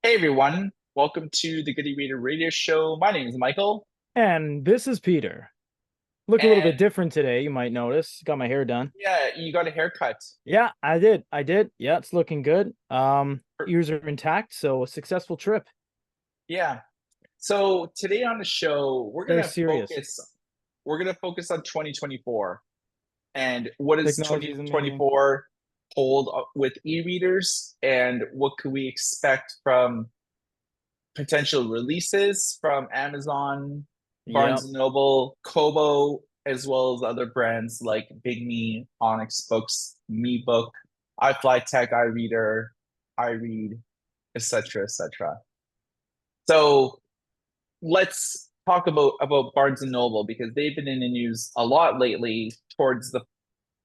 Hey everyone, welcome to the Good E-Reader Radio Show. My name is Michael, And this is Peter. Look a little bit and different today, you might notice. Got my hair done. yeah, you got a haircut. Yeah, I did. I did. Yeah, it's looking good. Er, Ears are intact, so a successful trip. Yeah. So today on the show, Very serious. we're gonna focus on 2024 and what does Technology is amazing. 2024 hold with e-readers, and what could we expect from potential releases from Amazon, Barnes Yep. and Noble, Kobo, as well as other brands like bigme, Onyx Books, MeBook, iFlyTech, iReader, iRead, etc., etc. So let's talk about Barnes and Noble because they've been in the news a lot lately towards the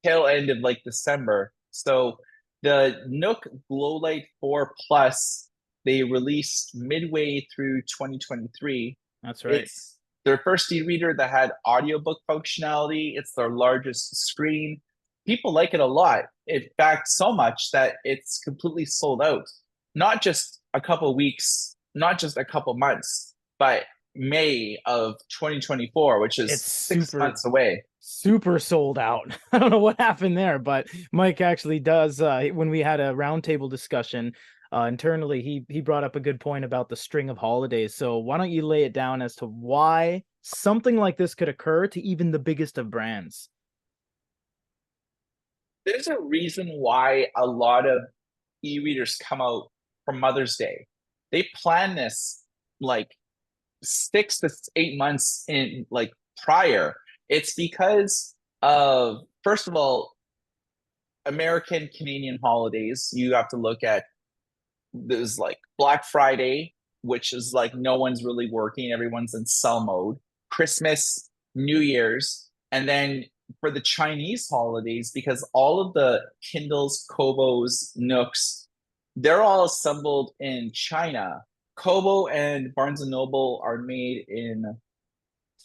tail end of like December. So the Nook Glowlight 4 Plus, they released midway through 2023. That's right. It's their first e-reader that had audiobook functionality. It's their largest screen. People like it a lot. In fact, so much that it's completely sold out. Not just a couple weeks, not just a couple months, but May of 2024, which It's is 6 months super, away. super sold out. I don't know what happened there, but Mike actually does. When we had a roundtable discussion internally, he brought up a good point about the string of holidays. So why don't you lay it down as to why something like this could occur to even the biggest of brands? There's a reason why a lot of e-readers come out for Mother's Day. They plan this like 6 to 8 months in like prior. It's because of, first of all, American Canadian holidays. You have to look at, there's like Black Friday, which is like no one's really working, everyone's in sell mode. Christmas, New Year's, and then for the Chinese holidays, because all of the Kindles, Kobos, Nooks, they're all assembled in China. Kobo and Barnes and Noble are made in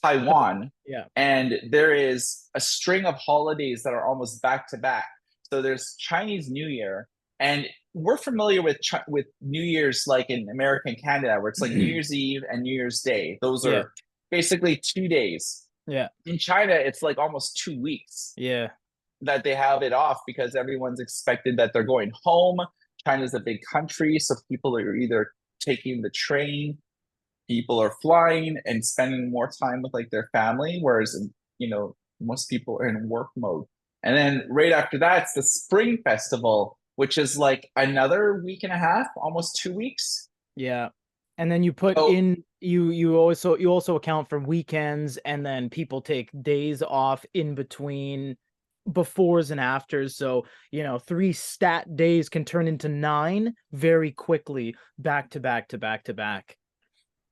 Taiwan, Yeah. and there is a string of holidays that are almost back to back. So there's Chinese New Year, and we're familiar with with New Year's like in America and Canada, where it's like New Year's Eve and New Year's Day. Those Yeah. are basically 2 days. Yeah. In China, it's like almost 2 weeks Yeah. that they have it off because everyone's expected that they're going home. China's a big country, so people are either taking the train, people are flying and spending more time with like their family, whereas most people are in work mode. And then right after that, it's the Spring Festival, which is like another week and a half, almost 2 weeks. Yeah. And then you put So in you also account for weekends, and then people take days off in between befores and afters. So, 3 stat days can turn into 9 very quickly, back to back to back to back.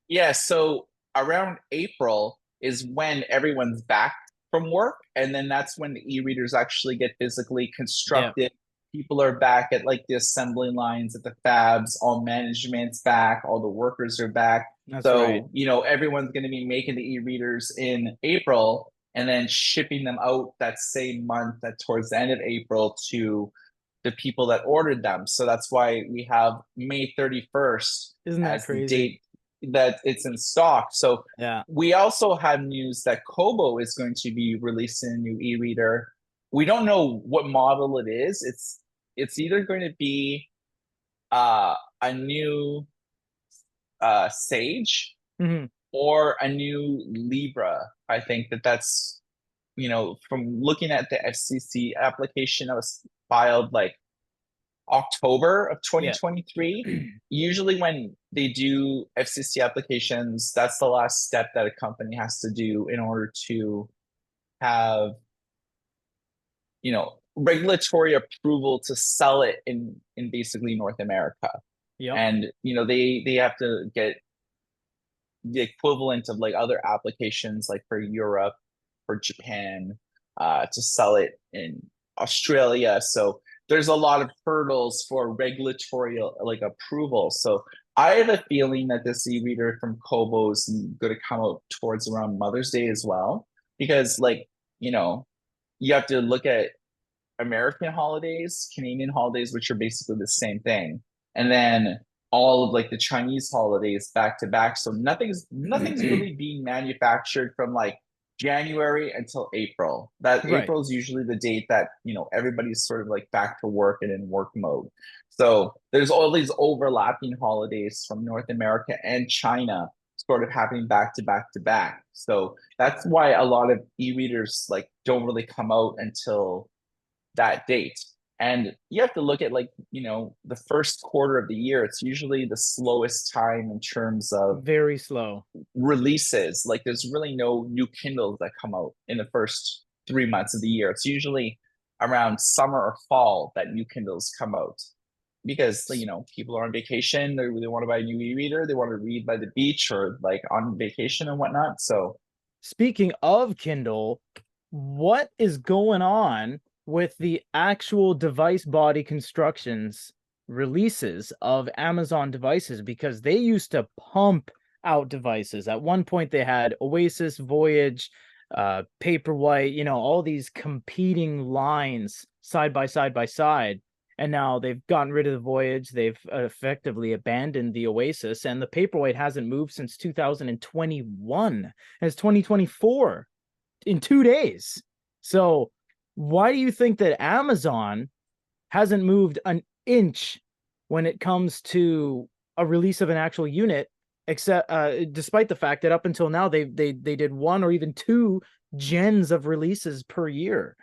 yeah, so around April is when everyone's back from work, and then that's when the e-readers actually get physically Yeah, constructed. People are back at like the assembly lines at the fabs, all management's back, all the workers are back. that's right. So, everyone's going to be making the e-readers in April and then shipping them out that same month, that towards the end of April, to the people that ordered them. So that's why we have May 31st Isn't that as the crazy? date that it's in stock. So Yeah. we also have news that Kobo is going to be releasing a new e-reader. We don't know what model it is. It's either going to be a new Sage Hmm. or a new Libra. I think that's from looking at the FCC application that was filed like October of Yeah. 2023. Usually, when they do FCC applications, that's the last step that a company has to do in order to have, regulatory approval to sell it in basically North America. Yep. And they have to get the equivalent of like other applications like for Europe, for Japan, to sell it in Australia. So there's a lot of hurdles for regulatory like approval. So I have a feeling that this e-reader from Kobo is going to come out towards around Mother's Day as well, because like you know you have to look at American holidays, Canadian holidays, which are basically the same thing, and then all of like the Chinese holidays back to back. So nothing's really being manufactured from like January until April. That Right. April is usually the date that, everybody's sort of like back to work and in work mode. So there's all these overlapping holidays from North America and China sort of happening back to back to back. So that's why a lot of e-readers like don't really come out until that date. And you have to look at like, the first quarter of the year. It's usually the slowest time in terms of Very slow. releases. Like there's really no new Kindles that come out in the first 3 months of the year. It's usually around summer or fall that new Kindles come out because people are on vacation. They want to buy a new e-reader. They want to read by the beach or like on vacation and whatnot. So Speaking of Kindle, what is going on with the actual device body constructions releases of Amazon devices? Because they used to pump out devices. At one point, they had Oasis, Voyage, Paperwhite, all these competing lines side by side by side. And now they've gotten rid of the Voyage. They've effectively abandoned the Oasis, and the Paperwhite hasn't moved since 2021. And it's 2024 in 2 days. So why do you think that Amazon hasn't moved an inch when it comes to a release of an actual unit, except despite the fact that up until now they did one or even two gens of releases per year?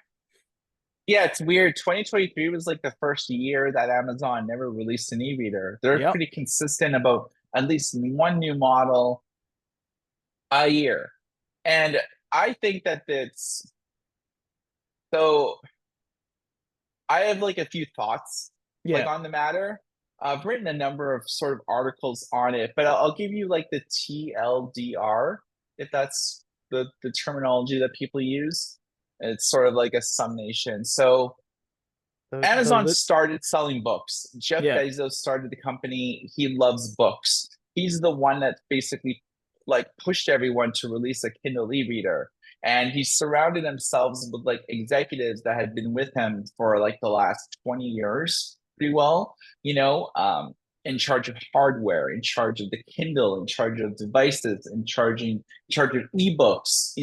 yeah, it's weird. 2023 was like the first year that Amazon never released an e-reader. They're Yep. pretty consistent about at least one new model a year. And I think that it's so I have like a few thoughts like Yeah. on the matter. I've written a number of sort of articles on it, but I'll give you like the TLDR, if that's the terminology that people use. It's sort of like a summation. So The Amazon lit started selling books. Jeff Yeah. Bezos started the company. He loves books. He's the one that basically like pushed everyone to release a Kindle e-reader. And he surrounded himself with like executives that had been with him for like the last 20 years pretty well, in charge of hardware, in charge of the Kindle, in charge of devices, in charge of ebooks,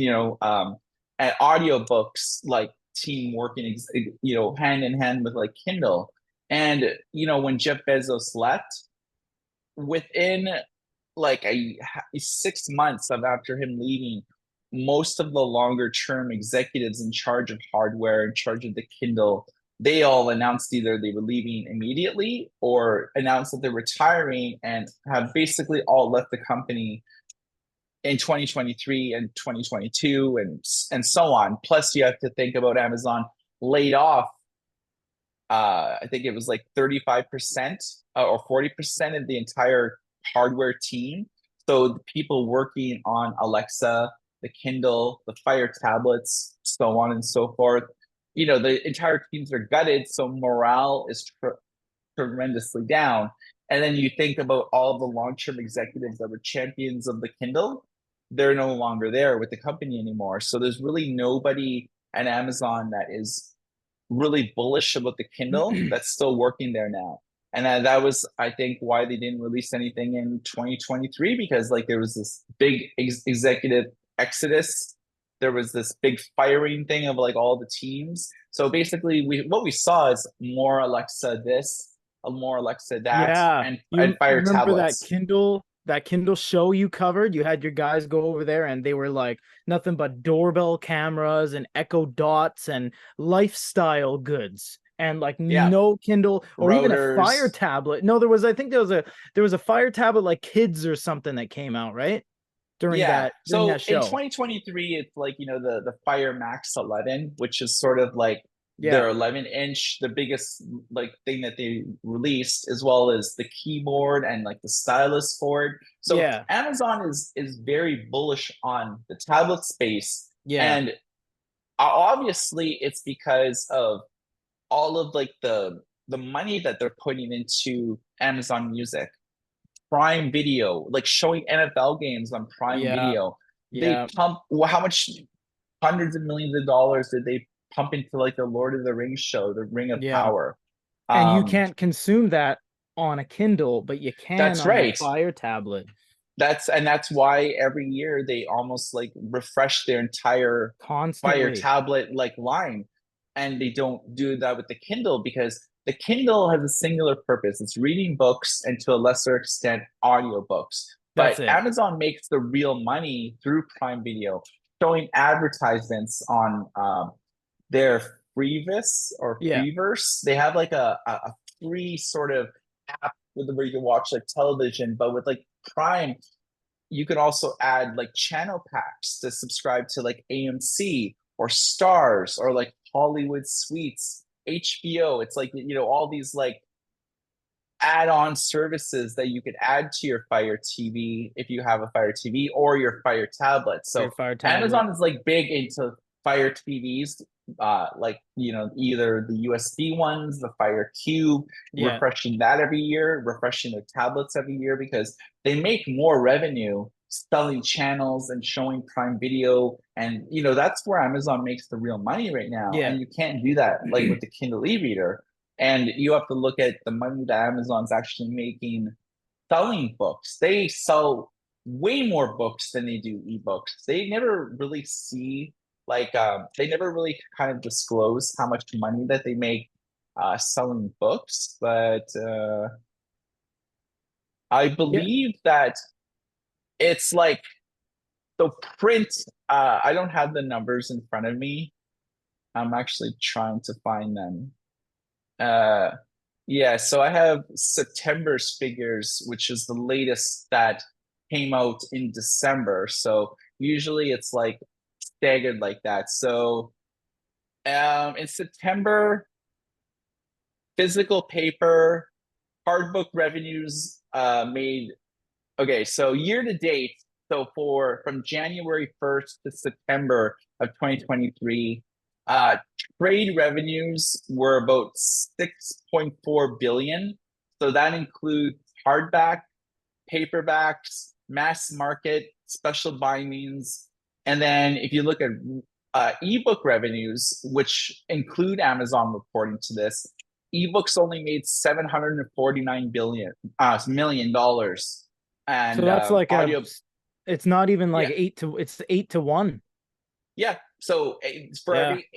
and audiobooks like team working, hand in hand with like Kindle. And when Jeff Bezos left, within like 6 months of after him leaving, most of the longer term executives in charge of hardware, in charge of the Kindle, they all announced either they were leaving immediately or announced that they're retiring and have basically all left the company in 2023 and 2022 and so on. Plus, you have to think about Amazon laid off. I think it was like 35% or 40% of the entire hardware team. So the people working on Alexa, the Kindle, the Fire tablets, so on and so forth. The entire teams are gutted, so morale is tremendously down. And then you think about all the long-term executives that were champions of the Kindle, they're no longer there with the company anymore. So there's really nobody at Amazon that is really bullish about the Kindle that's still working there now. And that was, I think, why they didn't release anything in 2023 because like there was this big executive exodus. There was this big firing thing of like all the teams. So basically, what we saw is more Alexa this, more Alexa that, Yeah. and You Fire remember tablets. that Kindle show you covered? You had your guys go over there and they were like nothing but doorbell cameras and Echo Dots and lifestyle goods. And like Yeah, no Kindle or even a Fire routers. tablet. No, I think there was a Fire tablet like Kids or something that came out, right? During Yeah. that So in show. 2023, it's like, the Fire Max 11, which is sort of like Yeah. their 11-inch, the biggest like thing that they released, as well as the keyboard and like the stylus for it. So Yeah. Amazon is very bullish on the tablet space. Yeah. And obviously it's because of all of like the money that they're putting into Amazon Music. Prime Video, like showing NFL games on Prime Yeah. Video. They Yeah. pump how much hundreds of millions of dollars did they pump into like the Lord of the Rings show, The Ring of Yeah. Power? And you Um, can't consume that on a Kindle, but you can That's on the right. Fire tablet That's why every year they almost like refresh their entire Fire constantly. tablet like line, and they don't do that with the Kindle because the Kindle has a singular purpose. It's reading books and to a lesser extent audiobooks. That's But it. Amazon makes the real money through Prime Video, showing advertisements on their Freevis or Yeah. Freeverse. They have like a free sort of app where you can watch like television, but with like Prime, you can also add like channel packs to subscribe to like AMC or Stars or like Hollywood Suites, HBO. It's like, all these like add-on services that you could add to your Fire TV if you have a Fire TV or your Fire tablet. Or your So Fire tablet. Amazon is like big into Fire TVs, like either the USB ones, the Fire Cube, Yeah. refreshing that every year, refreshing their tablets every year because they make more revenue selling channels and showing Prime Video, and that's where Amazon makes the real money right now. Yeah. And you can't do that like with the Kindle e-reader. And you have to look at the money that Amazon's actually making selling books. They sell way more books than they do ebooks. They never really see they never really kind of disclose how much money that they make selling books, but I Yeah. believe that it's like the print. I don't have the numbers in front of me. I'm actually trying to find them. Uh, yeah, so I have September's figures, which is the latest that came out in December. So usually it's like staggered like that. So in September, physical paper, hard book revenues made okay, so year to date, so from January 1st to September of 2023, uh, trade revenues were about 6.4 billion. So that includes hardback, paperbacks, mass market, special bindings. And then if you look at ebook revenues, which include Amazon reporting to this, ebooks only made 749 million dollars, So and that's like audio, it's not even like yeah, it's 8 to 1. yeah. So for Yeah. every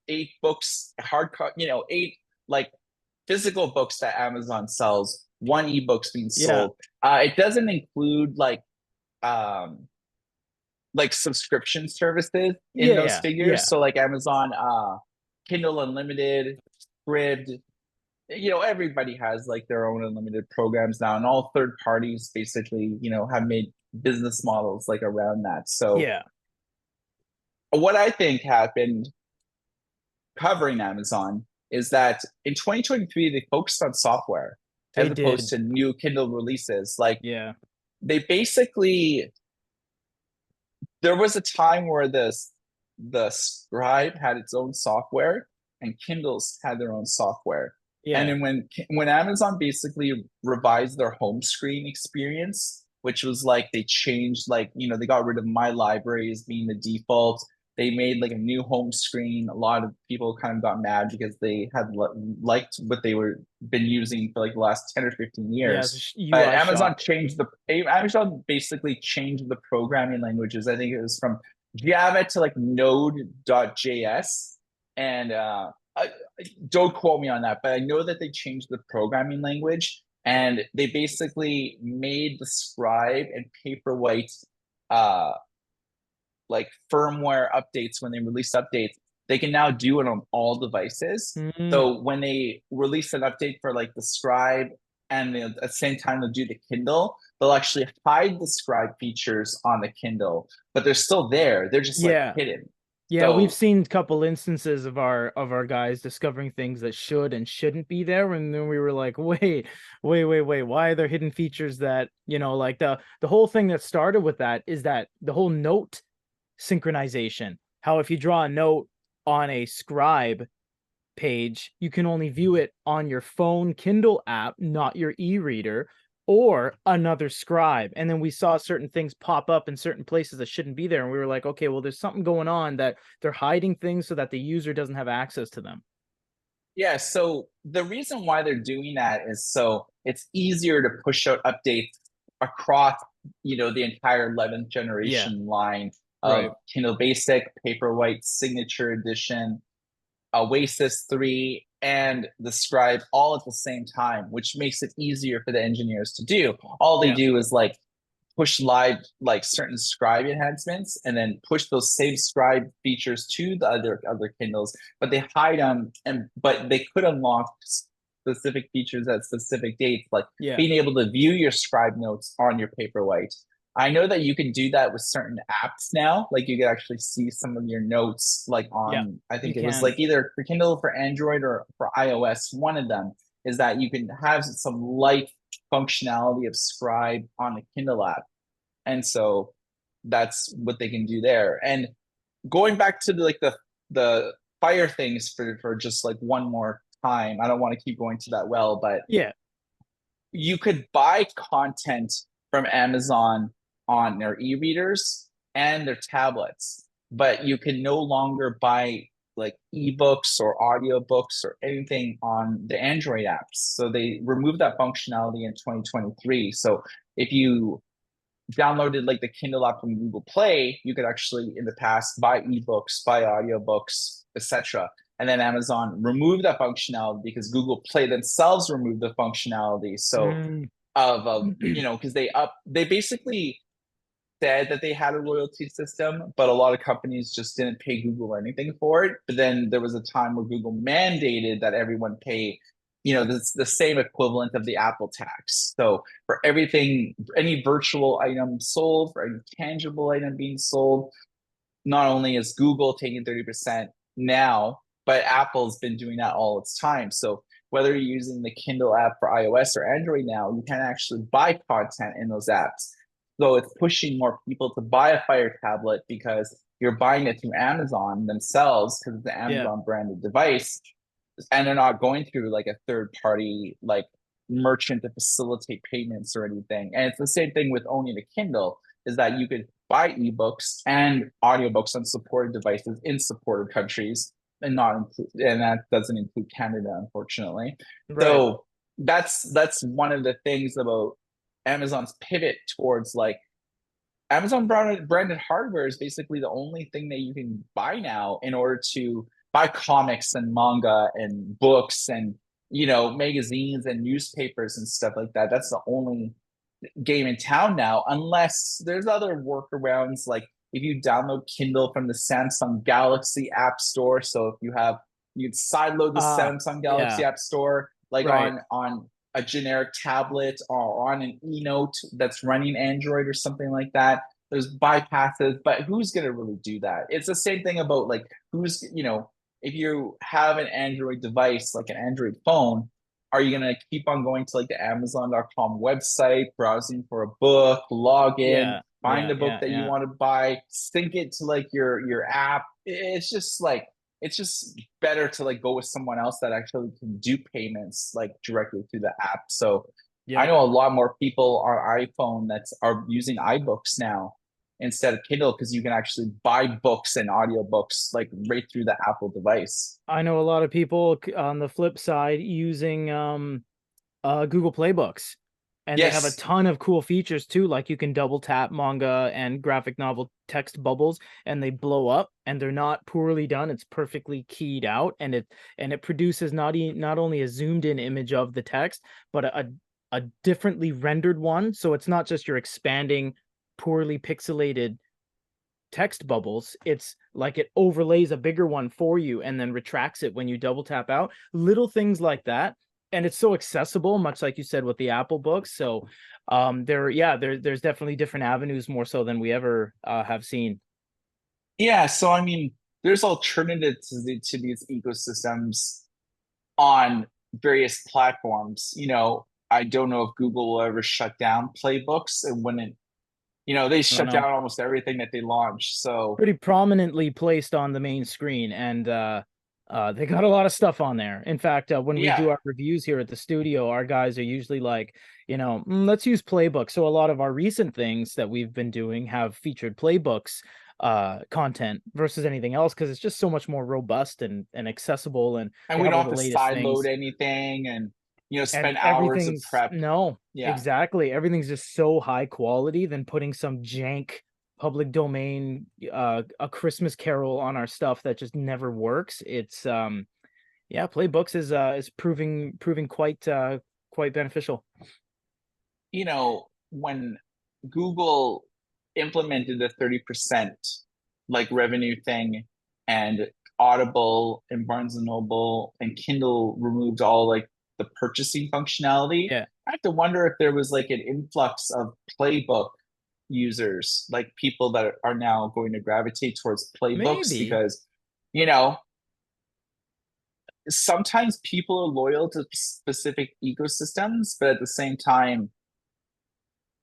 eight books, eight like physical books that Amazon sells, one ebook's being Yeah. sold. It doesn't include um like subscription services in Yeah. those Yeah. figures. Yeah. So like Amazon Kindle Unlimited, Scribd, everybody has like their own unlimited programs now, and all third parties basically, have made business models like around that. So Yeah. what I think happened covering Amazon is that in 2023 they focused on software They as opposed did. to new Kindle releases. Like Yeah. they basically there was a time where the Scribe had its own software and Kindles had their own software. And Yeah. then when Amazon basically revised their home screen experience, which was like they changed they got rid of my library as being the default. They made like a new home screen. A lot of people kind of got mad because they had liked what they were been using for like the last 10 or 15 Yeah. years. It's But UI shock. Amazon basically changed the programming languages. I think it was from Java to like Node.js, and don't quote me on that, but I know that they changed the programming language and they basically made the Scribe and Paperwhite uh like firmware updates. When they release updates, they can now do it on all devices. Mm. So when they release an update for like the Scribe and at the same time they'll do the Kindle, they'll actually hide the Scribe features on the Kindle, but they're still there. They're just like Yeah. hidden. Yeah, we've So seen a couple instances of our guys discovering things that should and shouldn't be there, and then we were like, wait, why are there hidden features that, like the whole thing that started with that is that the whole note synchronization. How if you draw a note on a Scribe page, you can only view it on your phone Kindle app, not your e-reader or another Scribe. And then we saw certain things pop up in certain places that shouldn't be there. And we were like, okay, well, there's something going on that they're hiding things so that the user doesn't have access to them. Yeah, so the reason why they're doing that is so it's easier to push out updates across, the entire 11th Yeah, generation line right. of Kindle Basic, Paperwhite, Signature Edition, Oasis 3, and the Scribe all at the same time, which makes it easier for the engineers to do. All they Yeah. do is like push live like certain scribe enhancements and then push those same scribe features to the other Kindles, but they hide them, and but they could unlock specific features at specific dates, like Yeah. being able to view your scribe notes on your Paperwhite. I know that you can do that with certain apps now. Like you can actually see some of your notes, like Yeah. on, I You think it was can. like either for Kindle, for Android, or for iOS. One of them is that you can have some light functionality of scribe on the Kindle app. And so that's what they can do there. And going back to the fire things for just like one more time. I don't want to keep going to that well, but Yeah. you could buy content from Amazon on their e-readers and their tablets, but you can no longer buy like ebooks or audiobooks or anything on the Android apps. So they removed that functionality in 2023. So if you downloaded like the Kindle app from Google Play, you could actually in the past buy ebooks, buy audiobooks, etc. And then Amazon removed that functionality because Google Play themselves removed the functionality. So Mm. of because they basically said that they had a loyalty system, but a lot of companies just didn't pay Google anything for it. But then there was a time where Google mandated that everyone pay, the same equivalent of the Apple tax. So for everything, any virtual item sold, for any tangible item being sold, not only is Google taking 30% now, but Apple's been doing that all its time. So whether you're using the Kindle app for iOS or Android now, you can actually buy content in those apps. So it's pushing more people to buy a Fire tablet because you're buying it through Amazon themselves because it's the Yeah. Amazon branded device, and they're not going through like a third party like merchant to facilitate payments or anything. And it's the same thing with owning a Kindle, is that you could buy ebooks and audiobooks on supported devices in supported countries, and not include, and that doesn't include Canada, unfortunately. Right. So that's one of the things about Amazon's pivot towards like Amazon branded hardware is basically the only thing that you can buy now in order to buy comics and manga and books and magazines and newspapers and stuff like that. That's the only game in town now, unless there's other workarounds, like if you download Kindle from the Samsung Galaxy App Store. So if you'd sideload the Samsung Galaxy Yeah. App Store, like Right. on a generic tablet or on an eNote that's running Android or something like that. There's bypasses, but who's gonna really do that? It's the same thing about like who's if you have an Android device, like an Android phone, are you going to keep on going to like the Amazon.com website, browsing for a book, log in, Yeah. find Yeah. the book Yeah. that you Yeah. want to buy, sync it to like your app? It's just better to like go with someone else that actually can do payments like directly through the app. So I Yep. know a lot more people on iPhone that are using iBooks now instead of Kindle, because you can actually buy books and audiobooks like right through the Apple device. I know a lot of people on the flip side using Google Playbooks, and they have a Yes. ton of cool features too, like you can double tap manga and graphic novel text bubbles and they blow up and they're not poorly done. It's perfectly keyed out, and it produces not only a zoomed in image of the text, but a differently rendered one. So it's not just your expanding poorly pixelated text bubbles. It's like it overlays a bigger one for you and then retracts it when you double tap out. Little things like that. And it's so accessible, much like you said with the Apple books. So there's definitely different avenues, more so than we ever have seen. Yeah, so I mean, there's alternatives to these ecosystems on various platforms. I don't know if Google will ever shut down playbooks, and when they I don't shut know. down almost everything that they launch. So Pretty prominently placed on the main screen, and they got a lot of stuff on there. In fact, when we yeah, do our reviews here at the studio, our guys are usually like, let's use playbooks. So a lot of our recent things that we've been doing have featured playbooks content versus anything else, because it's just so much more robust and accessible, and And they we have don't all have the to latest side load things. anything and, you know, And spend hours of everything's prep. no, Yeah. exactly. Everything's just so high quality than putting some jank public domain a Christmas Carol on our stuff that just never works. It's yeah, playbooks is proving quite beneficial. You know, when Google implemented the 30% like revenue thing, and Audible and Barnes and Noble and Kindle removed all like the purchasing functionality, Yeah, I have to wonder if there was like an influx of playbook users, like people that are now going to gravitate towards playbooks maybe. because, you know, sometimes people are loyal to specific ecosystems, but at the same time,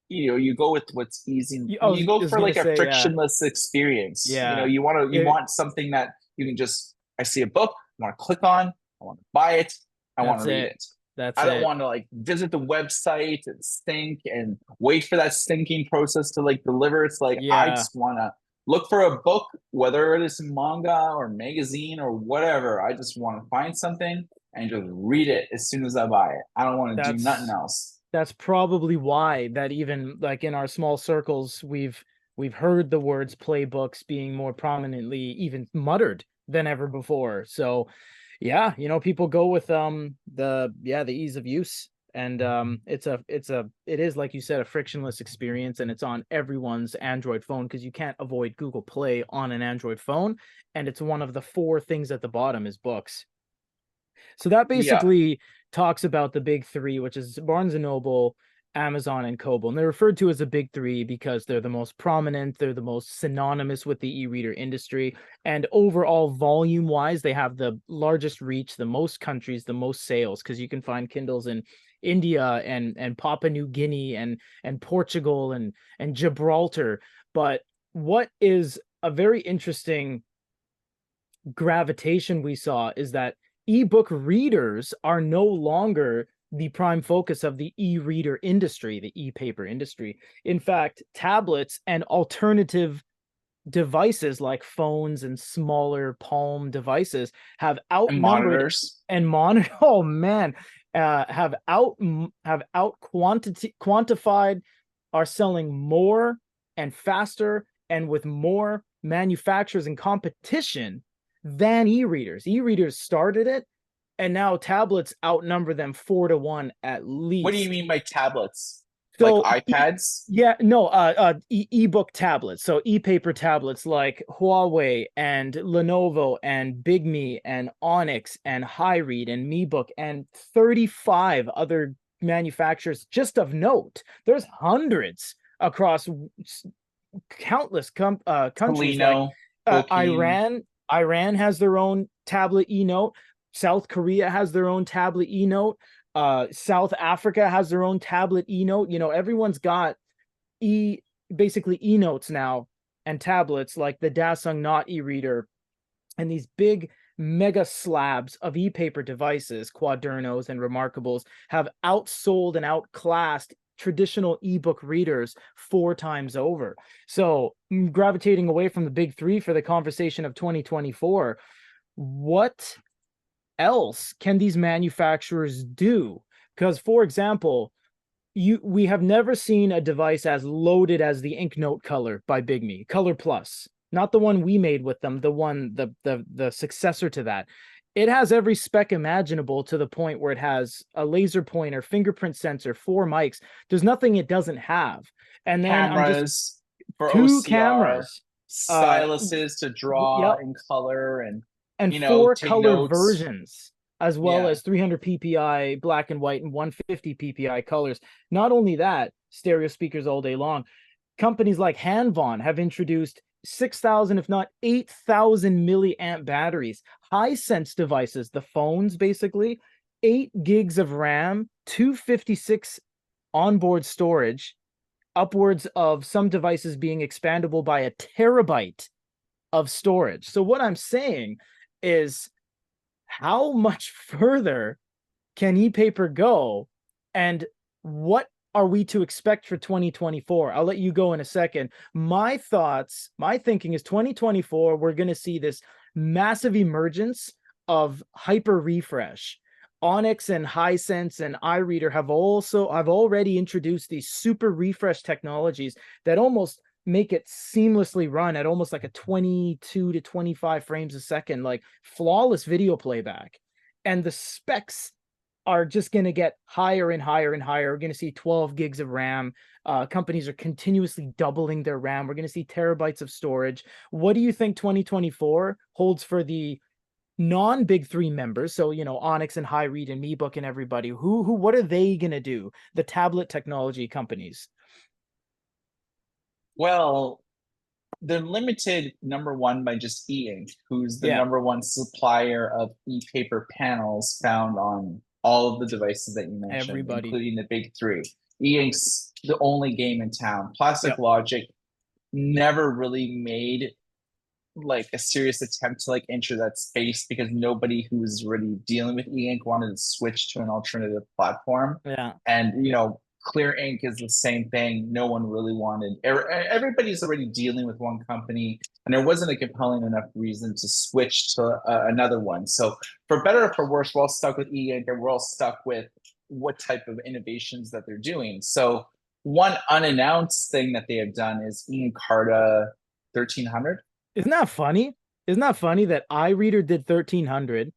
you know, you go with what's easy. I You go was for gonna like a say, frictionless experience. You know, yeah, you it, want something that you can just, I see a book, I want to click on, I want to buy it, I want that's to read it. it. That's I don't it. want to like visit the website and sync and wait for that syncing process to like deliver. It's like I Yeah, just want to look for a book, whether it is manga or magazine or whatever. I just want to find something and just read it as soon as I buy it. I don't want to do nothing that's else. that's probably why that even like in our small circles we've heard the words playbooks being more prominently even muttered than ever before. So yeah, people go with the ease of use, and it is, like you said, a frictionless experience, and it's on everyone's Android phone because you can't avoid Google Play on an Android phone, and it's one of the four things at the bottom is books. So that Yeah. basically talks about the big three, which is Barnes and Noble, Amazon, and Kobo. And they're referred to as the big three because they're the most prominent, they're the most synonymous with the e-reader industry. And overall, volume wise, they have the largest reach, the most countries, the most sales, because you can find Kindles in India and Papua New Guinea and Portugal and Gibraltar. But what is a very interesting gravitation we saw is that ebook readers are no longer the prime focus of the e-reader industry, the e-paper industry. In fact, tablets and alternative devices like phones and smaller palm devices have And outnumbered monitors. and monitor oh man have out quantified, are selling more and faster and with more manufacturers and competition than e-readers. E-readers started it, and now tablets outnumber them 4-1 at What do you least. mean by tablets? Like So iPads? yeah, no, ebook tablets, so e-paper tablets like Huawei and Lenovo and bigme and Onyx and HiRead and MeBook and 35 other manufacturers just of note. There's hundreds across countless countries like Polino, Bokine. Iran has their own tablet e-note. South Korea has their own tablet e-note. South Africa has their own tablet e-note. Everyone's got e basically e-notes now and tablets like the Dasung Not e-reader and these big mega slabs of e-paper devices, quadernos and remarkables, have outsold and outclassed traditional ebook readers 4 times over. So gravitating away from the big three for the conversation of 2024, what else can these manufacturers do? Because, for example, we have never seen a device as loaded as the Ink Note Color by bigme, Color Plus, not the one we made with them, the successor to that. It has every spec imaginable to the point where it has a laser pointer, fingerprint sensor, 4 mics. There's nothing it doesn't have. And then I'm just Cameras for 2 cameras. OCR, Uh, styluses to draw yep, in color and, and you know, four take color notes. versions, as well Yeah. as 300 ppi black and white and 150 ppi colors. Not only that, stereo speakers all day long. Companies like Hanvon have introduced 6,000, if not 8,000 milliamp batteries, Hisense devices, the phones basically, 8 gigs of RAM, 256 onboard storage, upwards of some devices being expandable by a terabyte of storage. So what I'm saying is, how much further can e-paper go, and what are we to expect for 2024? I'll let you go in a second. My thoughts, my thinking is 2024, we're going to see this massive emergence of hyper refresh. Onyx and Hisense and iReader have already introduced these super refresh technologies that almost make it seamlessly run at almost like a 22 to 25 frames a second, like flawless video playback. And the specs are just going to get higher and higher and higher. We're going to see 12 gigs of RAM. Companies are continuously doubling their RAM. We're going to see terabytes of storage. What do you think 2024 holds for the non-big three members? So, you know, Onyx and HiRead and MeBook and everybody. What are they going to do? The tablet technology companies. Well, they're limited, number one, by just E INK, who's the Yeah. number one supplier of e-paper panels found on all of the devices that you mentioned, Everybody. including the big three. E INK's the only game in town. Plastic Yep. Logic never really made like a serious attempt to like enter that space because nobody who was already dealing with E INK wanted to switch to an alternative platform. Yeah. And you know, Clear Ink is the same thing. No one really wanted. Everybody's already dealing with one company, and there wasn't a compelling enough reason to switch to another one. So, for better or for worse, we're all stuck with E Ink, and we're all stuck with what type of innovations that they're doing. So, one unannounced thing that they have done is E INK Carta 1300. Isn't that funny? Isn't that funny that iReader did 1300?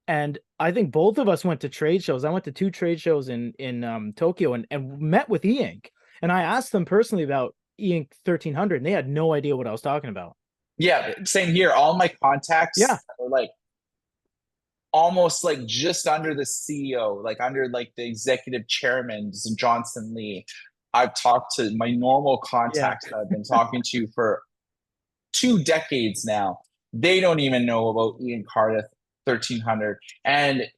And I think both of us went to trade shows. I went to 2 trade shows in Tokyo and met with E INK. And I asked them personally about E INK 1300, and they had no idea what I was talking about. Yeah, same here. All my contacts Yeah. are like almost like just under the CEO, like under like the executive chairman, Johnson Lee. I've talked to my normal contacts that I've been talking to for 2 decades now. They don't even know about E INK Carta 1300. And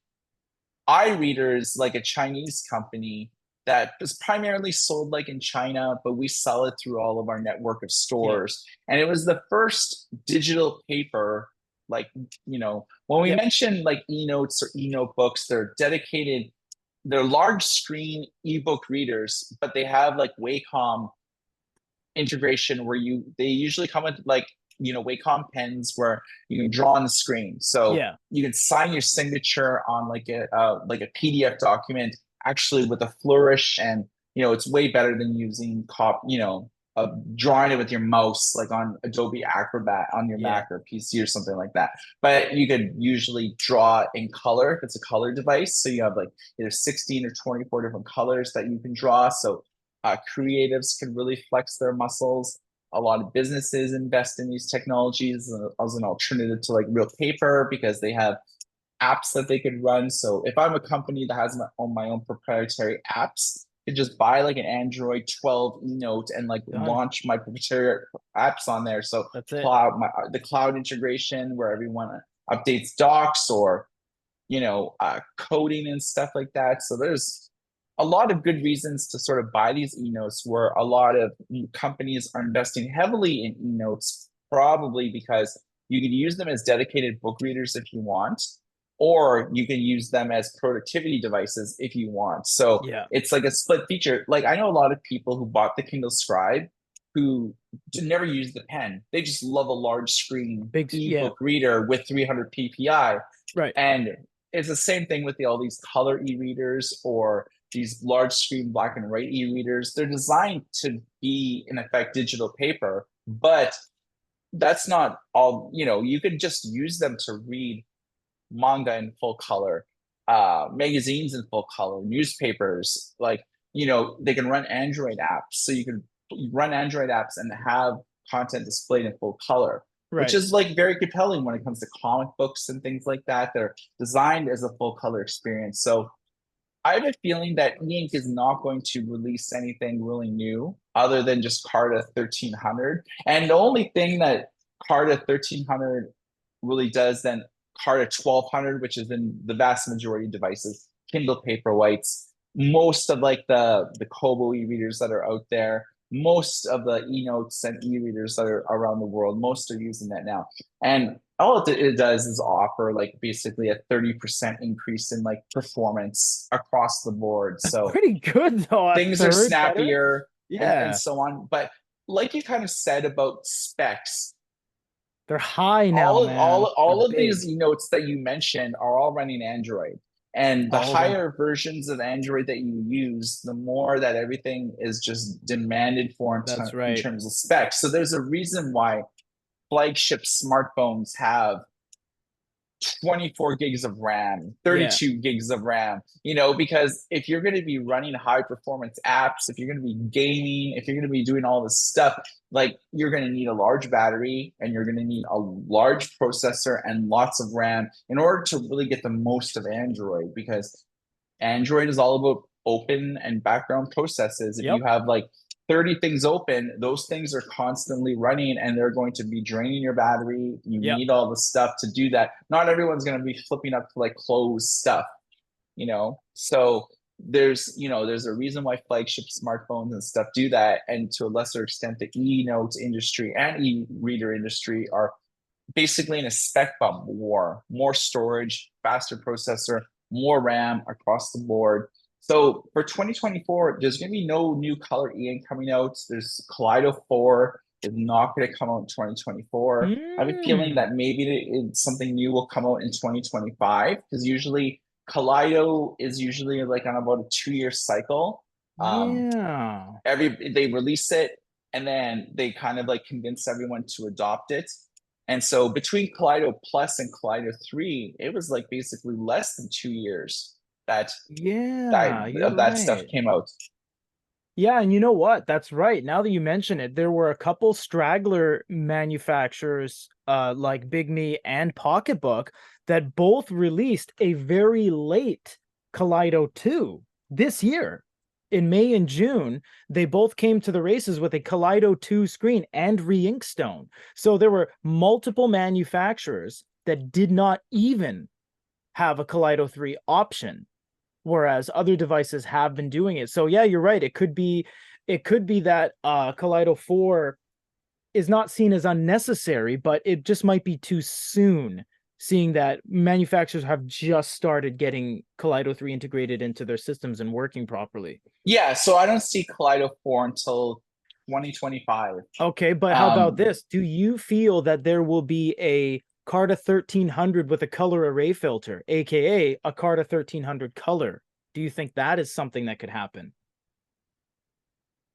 iReader is like a Chinese company that is primarily sold like in China, but we sell it through all of our network of stores. And it was the first digital paper, like, you know, when we mention like e-notes or e-notebooks, they're dedicated, they're large screen ebook readers, but they have like Wacom integration where they usually come with like, you know, Wacom pens where you can draw on the screen. So you can sign your signature on like a PDF document actually with a flourish, and you know, it's way better than using drawing it with your mouse like on Adobe Acrobat on your Mac or PC or something like that. But you could usually draw in color if it's a color device. So you have like either 16 or 24 different colors that you can draw. So creatives can really flex their muscles. A lot of businesses invest in these technologies as an alternative to like real paper because they have apps that they could run. So if I'm a company that has my own proprietary apps, I could just buy like an Android 12 eNote and like launch my proprietary apps on there. So the cloud integration where everyone updates docs or, you know, coding and stuff like that. So there's a lot of good reasons to sort of buy these eNotes where a lot of companies are investing heavily in eNotes, probably because you can use them as dedicated book readers if you want, or you can use them as productivity devices if you want. So it's like a split feature. Like I know a lot of people who bought the Kindle Scribe who never use the pen. They just love a large screen ebook reader with 300 PPI. Right. And it's the same thing with all these color e-readers or these large screen black and white e-readers. They're designed to be, in effect, digital paper, but that's not all. You know, you could just use them to read manga in full color, magazines in full color, newspapers. Like, you know, they can run Android apps. So you can run Android apps and have content displayed in full color, which is like very compelling when it comes to comic books and things like that. They're designed as a full color experience. So I have a feeling that E INK is not going to release anything really new other than just Carta 1300. And the only thing that Carta 1300 really does than Carta 1200, which is in the vast majority of devices, Kindle Paperwhites, most of like the Kobo e-readers that are out there, most of the e-notes and e-readers that are around the world, most are using that now. And all it does is offer like basically a 30% increase in like performance across the board. That's So pretty good though. A things are third better. snappier and Yeah. so on. But like you kind of said about specs, They're high now, all of man. They're all of big. these notes that you mentioned are all running Android. And the All of them. higher versions of Android that you use, the more that everything is just demanded for That's in right. terms of specs. So there's a reason why flagship smartphones have 24 gigs of RAM, Yeah. 32 gigs of RAM, because if you're going to be running high performance apps, if you're going to be gaming, if you're going to be doing all this stuff, like you're going to need a large battery and you're going to need a large processor and lots of RAM in order to really get the most of Android because Android is all about open and background processes. If Yep. you have like 30 things open, those things are constantly running and they're going to be draining your battery. You Yep. need all the stuff to do that. Not everyone's going to be flipping up to like close stuff, So there's a reason why flagship smartphones and stuff do that. And to a lesser extent, the e-notes industry and e-reader industry are basically in a spec bump war, more storage, faster processor, more RAM across the board. So for 2024, there's going to be no new color E ink coming out. There's Kaleido 4 is not going to come out in 2024. I have a feeling Mm. that maybe something new will come out in 2025 because usually Kaleido is usually like on about a 2-year cycle. Um, Yeah. they release it and then they kind of like convince everyone to adopt it. And so between Kaleido Plus and Kaleido 3, it was like basically less than 2 years that Yeah, you're that stuff right. came out. Yeah, and you know what? That's right. Now that you mention it, there were a couple straggler manufacturers, like bigme and Pocketbook, that both released a very late Kaleido 2 this year. In May and June, they both came to the races with a Kaleido 2 screen and re-inkstone. So there were multiple manufacturers that did not even have a Kaleido 3 option, whereas other devices have been doing it. So yeah, you're right. It could be that Kaleido 4 is not seen as unnecessary, but it just might be too soon, seeing that manufacturers have just started getting Kaleido 3 integrated into their systems and working properly. Yeah, so I don't see Kaleido 4 until 2025. Okay, but how about Um, this? Do you feel that there will be a Carta 1300 with a color array filter, aka a Carta 1300 color? Do you think that is something that could happen?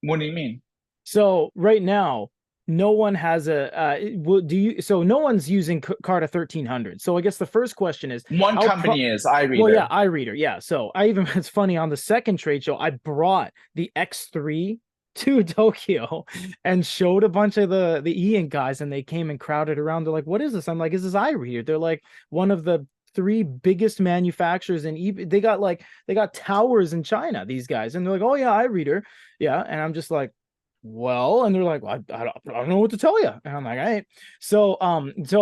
what do you mean? So right now, no one has a do you so no one's using Carta 1300. So I guess the first question is One how pro company is well, yeah, iReader. iReader. Yeah. So I even it's funny on the second trade show, I brought the X3 to Tokyo and showed a bunch of the E ink guys, and they came and crowded around. They're like, "What is this?" I'm like, "This is iReader." They're like one of the three biggest manufacturers in they got towers in China, these guys, and they're like, "Oh yeah, iReader." Yeah, and I'm just like, well, and they're like, well, I don't know what to tell you. And I'm like, all right. So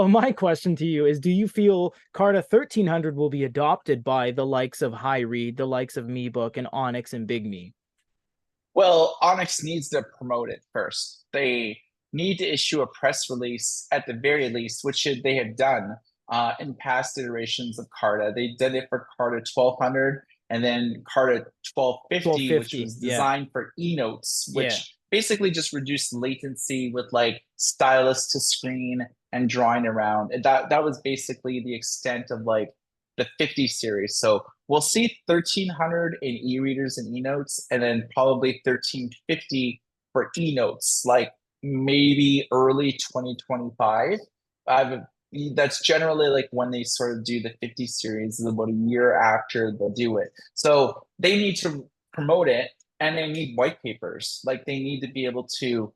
my question to you is, do you feel Carta 1300 will be adopted by the likes of High Read, the likes of MeBook and Onyx and bigme? Well, Onyx needs to promote it first. They need to issue a press release at the very least, which they have done in past iterations of Carta. They did it for Carta 1200 and then Carta 1250, which 1250. was Yeah. designed for e-notes, Yeah. which basically just reduced latency with like stylus to screen and drawing around. And that was basically the extent of like the 50 series. So we'll see 1300 in e-readers and e-notes, and then probably 1350 for e-notes, like maybe early 2025. That's generally like when they sort of do the 50 series, about a year after they'll do it. So they need to promote it and they need white papers. Like they need to be able to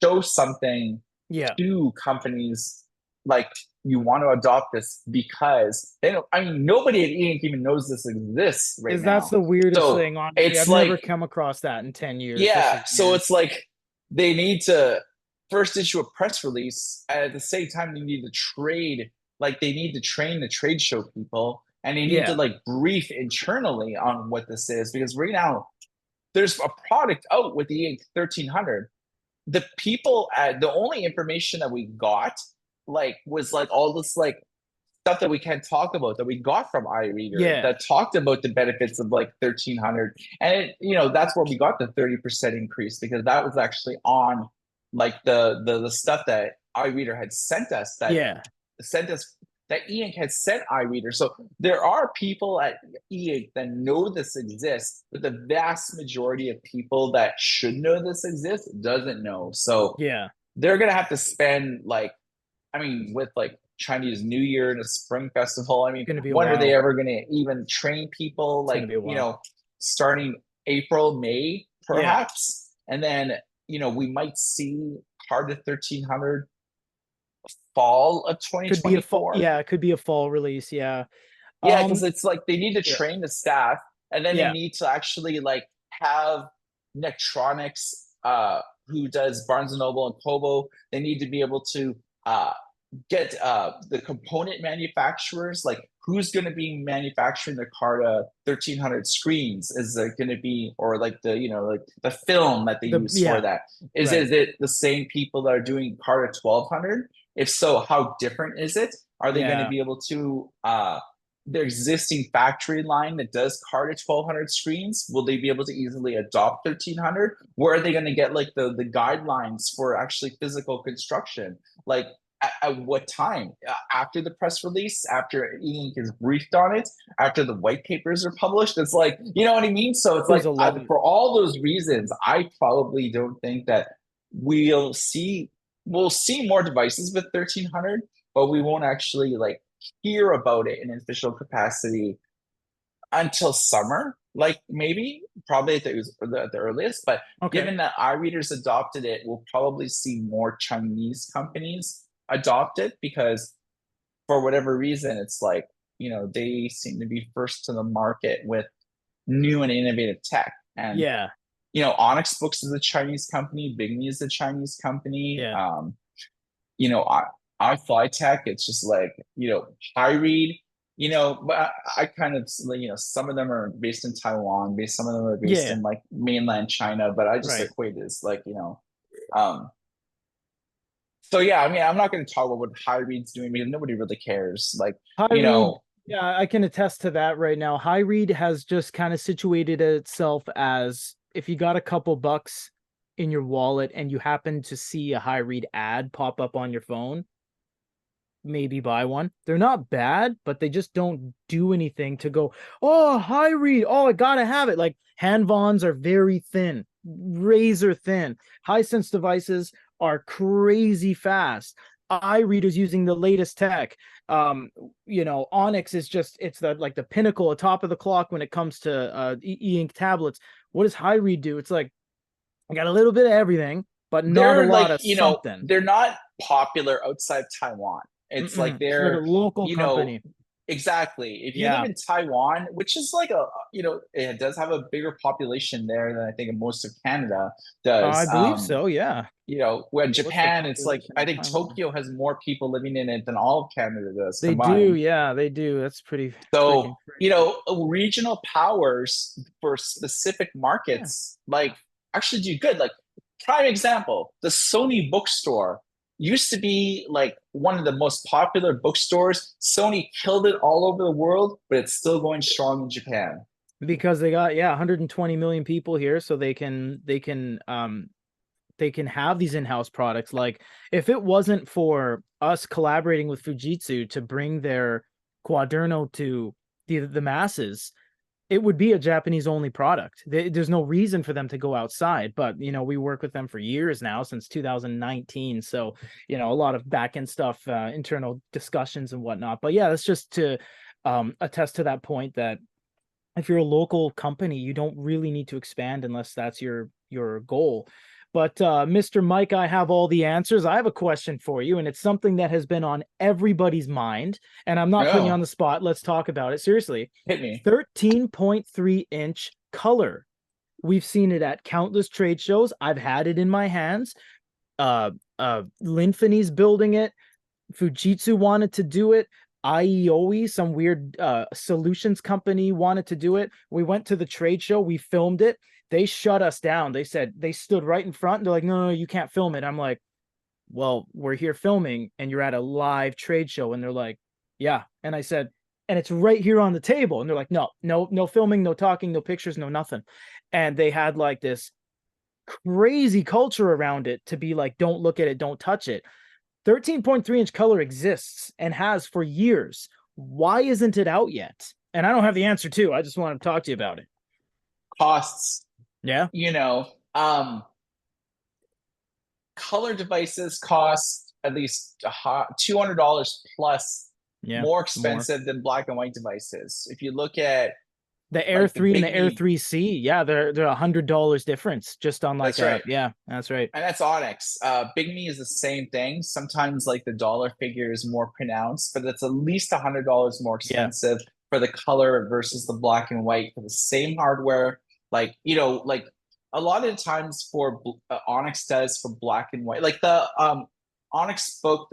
show something Yeah. to companies like you want to adopt this because they don't, I mean, nobody at E ink even knows this exists right Is that's now. the weirdest So thing, honestly. it's I've never like, come across that in 10 years. This yeah, is so weird. it's like they need to first issue a press release. And at the same time, they need to trade, like they need to train the trade show people and they need to Yeah. like brief internally on what this is because right now there's a product out with the E ink 1300. The people, the only information that we got like was like all this like stuff that we can't talk about that we got from iReader Yeah. that talked about the benefits of like 1300. And it, that's where we got the 30% increase, because that was actually on like the stuff that iReader had Yeah. sent us that E INK had sent iReader. So there are people at E INK that know this exists, but the vast majority of people that should know this exists doesn't know. So Yeah. they're gonna have to spend like, I mean, with like Chinese New Year and a Spring Festival, I mean, It's gonna be a when are they while. ever gonna even train people? It's Like, gonna be a while. starting April, May, Yeah. perhaps, and then we might see Carta 1300 fall of Could be a fall. 2024. Yeah, it could be a fall release. Yeah. Yeah, because Um. it's like they need to Yeah. train the staff, and then they Yeah. need to actually like have Nectronics, who does Barnes and Noble and Kobo. They need to be able to get the component manufacturers, like who's going to be manufacturing the Carta 1300 screens. Is it going to be, or like the like the film that they use for Yeah. that, Right. is it the same people that are doing Carta 1200? If so, how different is it? Are they going to Yeah. be able to their existing factory line that does Carta 1200 screens, will they be able to easily adopt 1300? Where are they going to get like the guidelines for actually physical construction? Like at what time? After the press release, after E INK is briefed on it, after the white papers are published? It's like, you know what I mean? So it's There's like, a lot. for all those reasons, I probably don't think that we'll see we'll see more devices with 1300, but we won't actually like hear about it in official capacity until summer, like maybe, probably at the earliest. But Okay. given that iReaders adopted it, we'll probably see more Chinese companies adopt it, because for whatever reason, it's like, they seem to be first to the market with new and innovative tech. And, Yeah. Onyx Books is a Chinese company, bigme is a Chinese company. Yeah. You know, I fly tech, it's just like, high read, but I kind of, some of them are based in Taiwan, some of them are based Yeah. in like mainland China, but I just Right. equate it as like, um, so yeah, I mean, I'm not going to talk about what high read's doing because nobody really cares. Like, High you read. know, Yeah, I can attest to that right now. High read has just kind of situated itself as if you got a couple bucks in your wallet and you happen to see a high read ad pop up on your phone, maybe buy one. They're not bad, but they just don't do anything to go, oh, high read. Oh, I gotta have it. Like hand vons are very thin, razor thin. Hisense devices are crazy fast. iReaders using the latest tech. Onyx is just, it's the pinnacle, a top of the clock when it comes to E INK tablets. What does high read do? It's like I got a little bit of everything, but not a they're lot like, of something. they're not popular outside Taiwan. It's like It's like a local you know, company. exactly. If you live Yeah. in Taiwan, which is like it does have a bigger population there than I think most of Canada I does. believe so, yeah. When What's the Japan, it's like, population I of think Taiwan? Tokyo has more people living in it than all of Canada does They do, combined. yeah, they do. That's pretty So, freaking crazy. regional powers for specific Yeah. markets, like, actually do good. Like, prime example, the Sony bookstore used to be like one of the most popular bookstores. Sony killed it all over the world, but it's still going strong in Japan. Because they got 120 million people here, so they can have these in-house products. Like if it wasn't for us collaborating with Fujitsu to bring their quaderno to the masses, it would be a Japanese only product. There's no reason for them to go outside, but we work with them for years now, since 2019. So a lot of back end stuff, internal discussions and whatnot. But yeah, that's just to attest to that point that if you're a local company, you don't really need to expand unless that's your goal. But Mr. Mike, I have all the answers. I have a question for you, and it's something that has been on everybody's mind. And I'm not putting you on No, the spot. Let's talk about it. Seriously. hit me. 13.3-inch color. We've seen it at countless trade shows. I've had it in my hands. Linfini's building it. Fujitsu wanted to do it. IEOE, some weird solutions company, wanted to do it. We went to the trade show. We filmed it. They shut us down. They said, they stood right in front and they're like, no, you can't film it. I'm like, well, we're here filming and you're at a live trade show. And they're like, yeah. And I said, and it's right here on the table. And they're like, no, no, no filming, no talking, no pictures, no nothing. And they had like this crazy culture around it to be like, don't look at it, don't touch it. 13.3-inch color exists and has for years. Why isn't it out yet? And I don't have the answer too. I just want to talk to you about it. Costs, Yeah. you know, color devices cost at least $200 plus Yeah. more expensive than black and white devices. If you look at the Air like 3 and the Air bigme, 3C, yeah, they're $100 difference just on like that's right. yeah, that's right. And that's Onyx. Bigme is the same thing. Sometimes like the dollar figure is more pronounced, but it's at least $100 more Yeah. expensive for the color versus the black and white for the same hardware. Like, you know, like a lot of the times for Onyx does for black and white. Like the Onyx spoke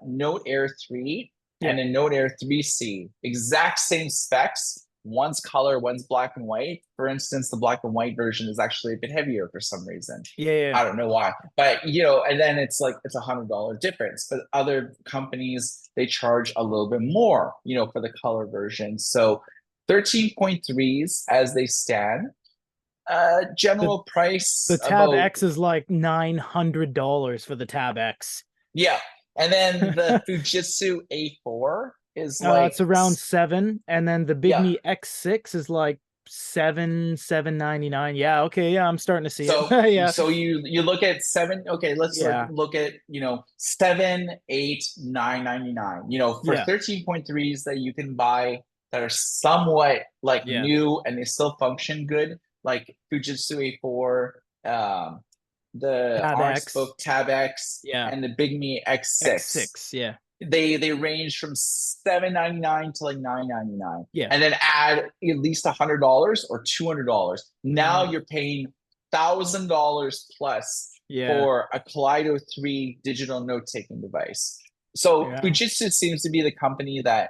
Note Air 3 and a Note Air 3C, exact same specs. One's color, one's black and white. For instance, the black and white version is actually a bit heavier for some reason. Yeah. I don't know why, but you know, and then it's like it's $100 difference. But other companies they charge a little bit more, you know, for the color version. So 13.3s as they stand, general price The Tab about X is like $900 for the Tab X. yeah, and then the Fujitsu A4 is like It's around 7, and then the yeah. bigme X6 is like 799. Yeah, okay, yeah, I'm starting to see So it. Yeah. so you look at seven. Okay, let's Yeah. look at, you know, 7, 8, 9.99. You know, for Yeah. 13.3s that you can buy that are somewhat like Yeah. new and they still function good, like Fujitsu A4, the Tab Onyx X. Book Tab X, Yeah. and the bigme X6. X6, yeah. They range from 7.99 to like 9.99. Yeah. And then add at least $100 or $200. Now you're paying $1,000 plus for a Kaleido 3 digital note-taking device. So Fujitsu seems to be the company that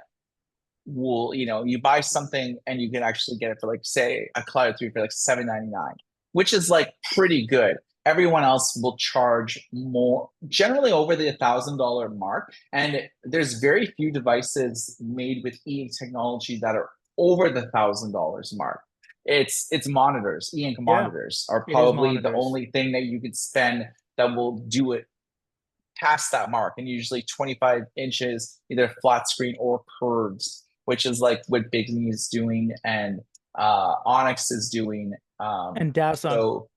will, you know, you buy something and you can actually get it for like, say, a Kaleido 3 for like $7.99, which is like pretty good. Everyone else will charge more, generally over the $1,000 mark. And there's very few devices made with E INK technology that are over the $1,000 mark. It's monitors. E INK monitors are probably the only thing that you could spend that will do it past that mark, and usually 25 inches, either flat screen or curves, which is like what bigme is doing and Onyx is doing. And Dasung. So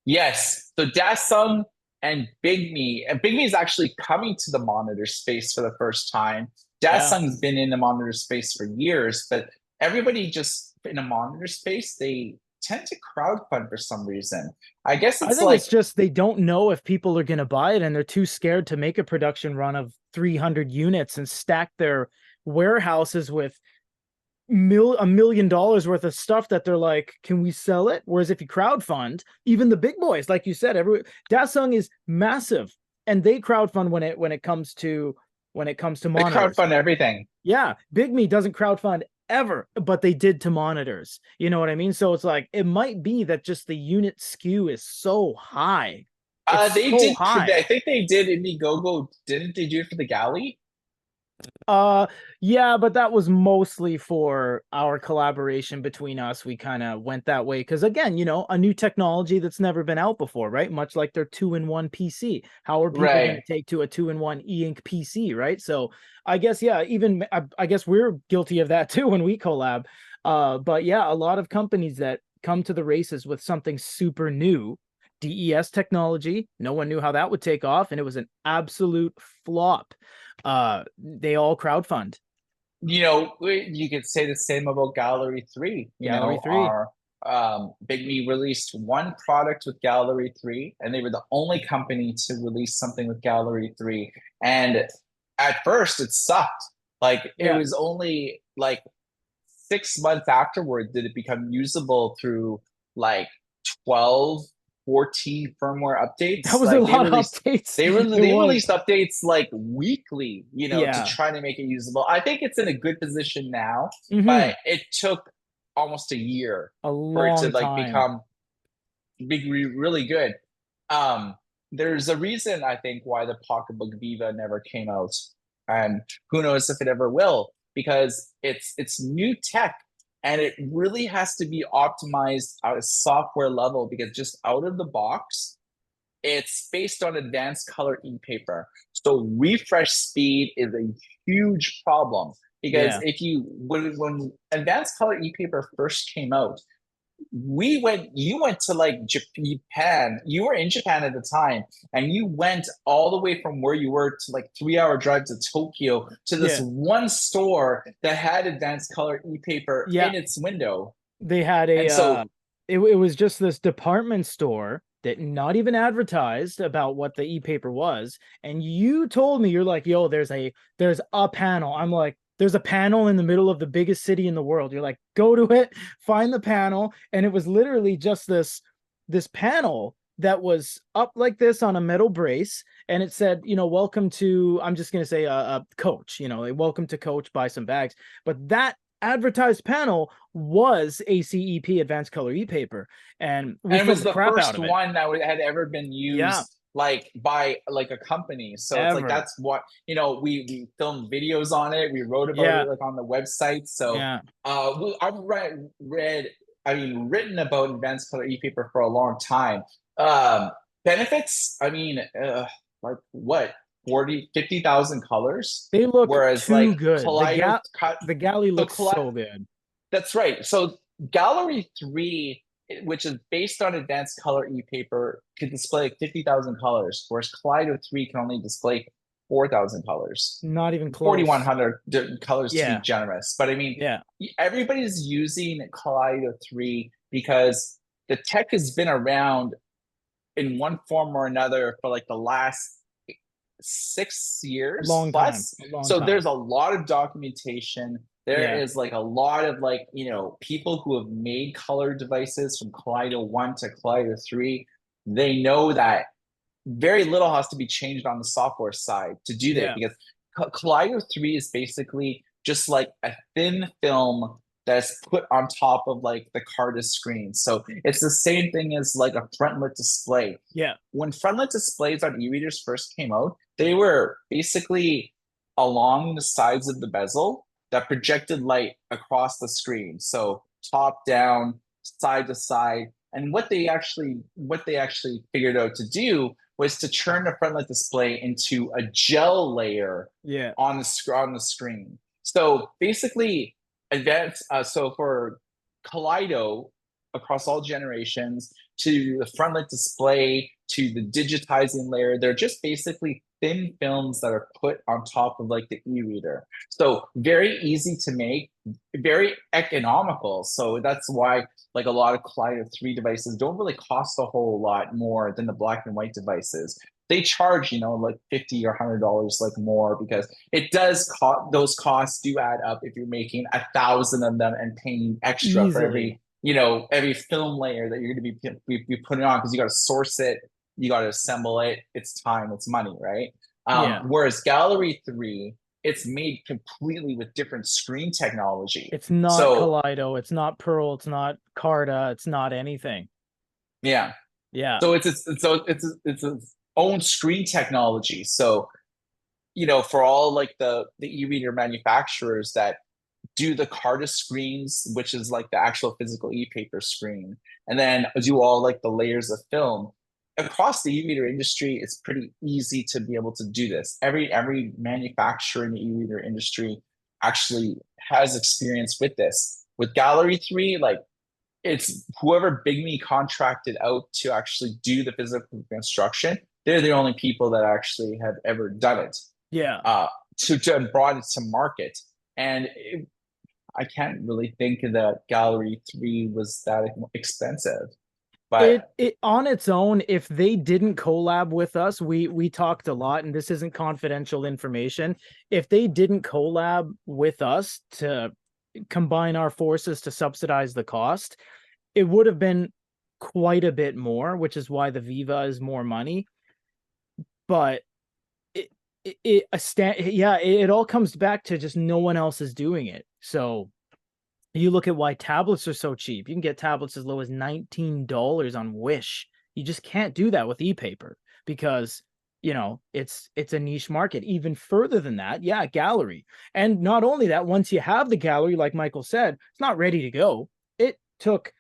yes, so Dasung and bigme is actually coming to the monitor space for the first time. Dasung's been in the monitor space for years, but everybody just in a monitor space, they tend to crowdfund for some reason. I guess I think it's just they don't know if people are going to buy it, and they're too scared to make a production run of 300 units and stack their warehouses with $1 million worth of stuff that they're like, can we sell it? Whereas if you crowdfund, even the big boys, like you said, Dasung is massive, and they crowdfund when it comes to monitors. They crowdfund everything. Yeah, bigme doesn't crowdfund ever, but they did to monitors. You know what I mean? So it's like it might be that just the unit skew is so high. They did. I think they did Indiegogo. Didn't they do it for the galley? Yeah, but that was mostly for our collaboration between us. We kind of went that way because, again, you know, a new technology that's never been out before, right? Much like their 2-in-1 PC. How are people going to take to a 2-in-1 E INK PC, right? So I guess, yeah, even I guess we're guilty of that too when we collab. But yeah, a lot of companies that come to the races with something super new, DES technology, no one knew how that would take off, and it was an absolute flop. They all crowdfund. You know, you could say the same about Gallery 3. Gallery 3. Our bigme released one product with Gallery 3, and they were the only company to release something with Gallery 3. And at first it sucked. Like it was only like 6 months afterward did it become usable through like 12 14 firmware updates. That was like, a lot of updates. They released updates like weekly, you know, to try to make it usable. I think it's in a good position now, but it took almost a year for it to like become really good. there's a reason I think why the pocketbook Viva never came out, and who knows if it ever will, because it's new tech and it really has to be optimized at a software level because just out of the box, it's based on advanced color e-paper. So refresh speed is a huge problem because Yeah. if you when advanced color e-paper first came out, you went to like Japan. You were in Japan at the time, and you went all the way from where you were to like 3 hour drive to Tokyo to this Yeah. one store that had advanced color e-paper Yeah. in its window. They had And so it was just this department store that not even advertised about what the e-paper was. And you told me, you're like, yo, there's a panel. I'm like, there's a panel in the middle of the biggest city in the world. You're like, go to it, find the panel. And it was literally just this panel that was up like this on a metal brace, and it said, welcome to, I'm just gonna say a Coach, welcome to Coach, buy some bags. But that advertised panel was ACEP, advanced color e-paper, and we and it filmed was the the crap out first of it. one that had ever been Yeah, used like by like a company. So it's like ever. that's what we filmed videos on it. We wrote about Yeah, it like on the website. So yeah. I've read I mean written about advanced color e-paper for a long time. Um, benefits, I mean, like what 40, 50,000 colors, They look whereas too like good. Kaleido cut The galley so looks Kaleido so good. that's right. So Gallery 3, which is based on advanced color e-paper, could display like 50,000 colors, whereas Kaleido 3 can only display 4,000 colors. Not even close. 4,100 colors to be Yeah, generous. But I mean, yeah. everybody's using Kaleido 3 because the tech has been around in one form or another for like the last 6 years Long time. plus. A long So time. there's a lot of documentation. There Yeah. is like a lot of like, people who have made color devices from Kaleido 1 to Kaleido 3. They know that very little has to be changed on the software side to do that Yeah. because Kaleido 3 is basically just like a thin film that's put on top of like the Carta screen. So it's the same thing as like a frontlit display. Yeah. When frontlit displays on e-readers first came out, they were basically along the sides of the bezel that projected light across the screen. So top down, side to side. And what they actually figured out to do was to turn the frontlit display into a gel layer Yeah. on the screen. So basically, so for Kaleido across all generations to the frontlit display to the digitizing layer, they're just basically thin films that are put on top of like the e-reader. So very easy to make, very economical. So that's why like a lot of Kaleido 3 devices don't really cost a whole lot more than the black and white devices. They charge, like 50 or $100 like more because it does those costs do add up if you're making 1,000 of them and paying extra for Easily. every film layer that you're going to be putting on because you got to source it, you got to assemble it. It's time, it's money, right? Yeah. Whereas Gallery 3, it's made completely with different screen technology. It's not So Kaleido. It's not Pearl. It's not Carta. It's not anything. yeah, Yeah. so it's its own screen technology. So for all like the e-reader manufacturers that do the Carta screens, which is like the actual physical e-paper screen, and then do all like the layers of film. Across the e-reader industry, it's pretty easy to be able to do this. Every manufacturer in the e-reader industry actually has experience with this. With Gallery 3, like it's whoever bigme contracted out to actually do the physical construction, they're the only people that actually have ever done it Yeah. uh, to brought it to market. And I can't really think that Gallery 3 was that expensive. But It on its own, if they didn't collab with us, we talked a lot, and this isn't confidential information. If they didn't collab with us to combine our forces to subsidize the cost, it would have been quite a bit more, which is why the Viva is more money. But it all comes back to just no one else is doing it. So you look at why tablets are so cheap. You can get tablets as low as $19 on Wish. You just can't do that with e-paper. because it's a niche market. Even further than that, yeah, gallery. And not only that, once you have the gallery, like Michael said, it's not ready to go. It took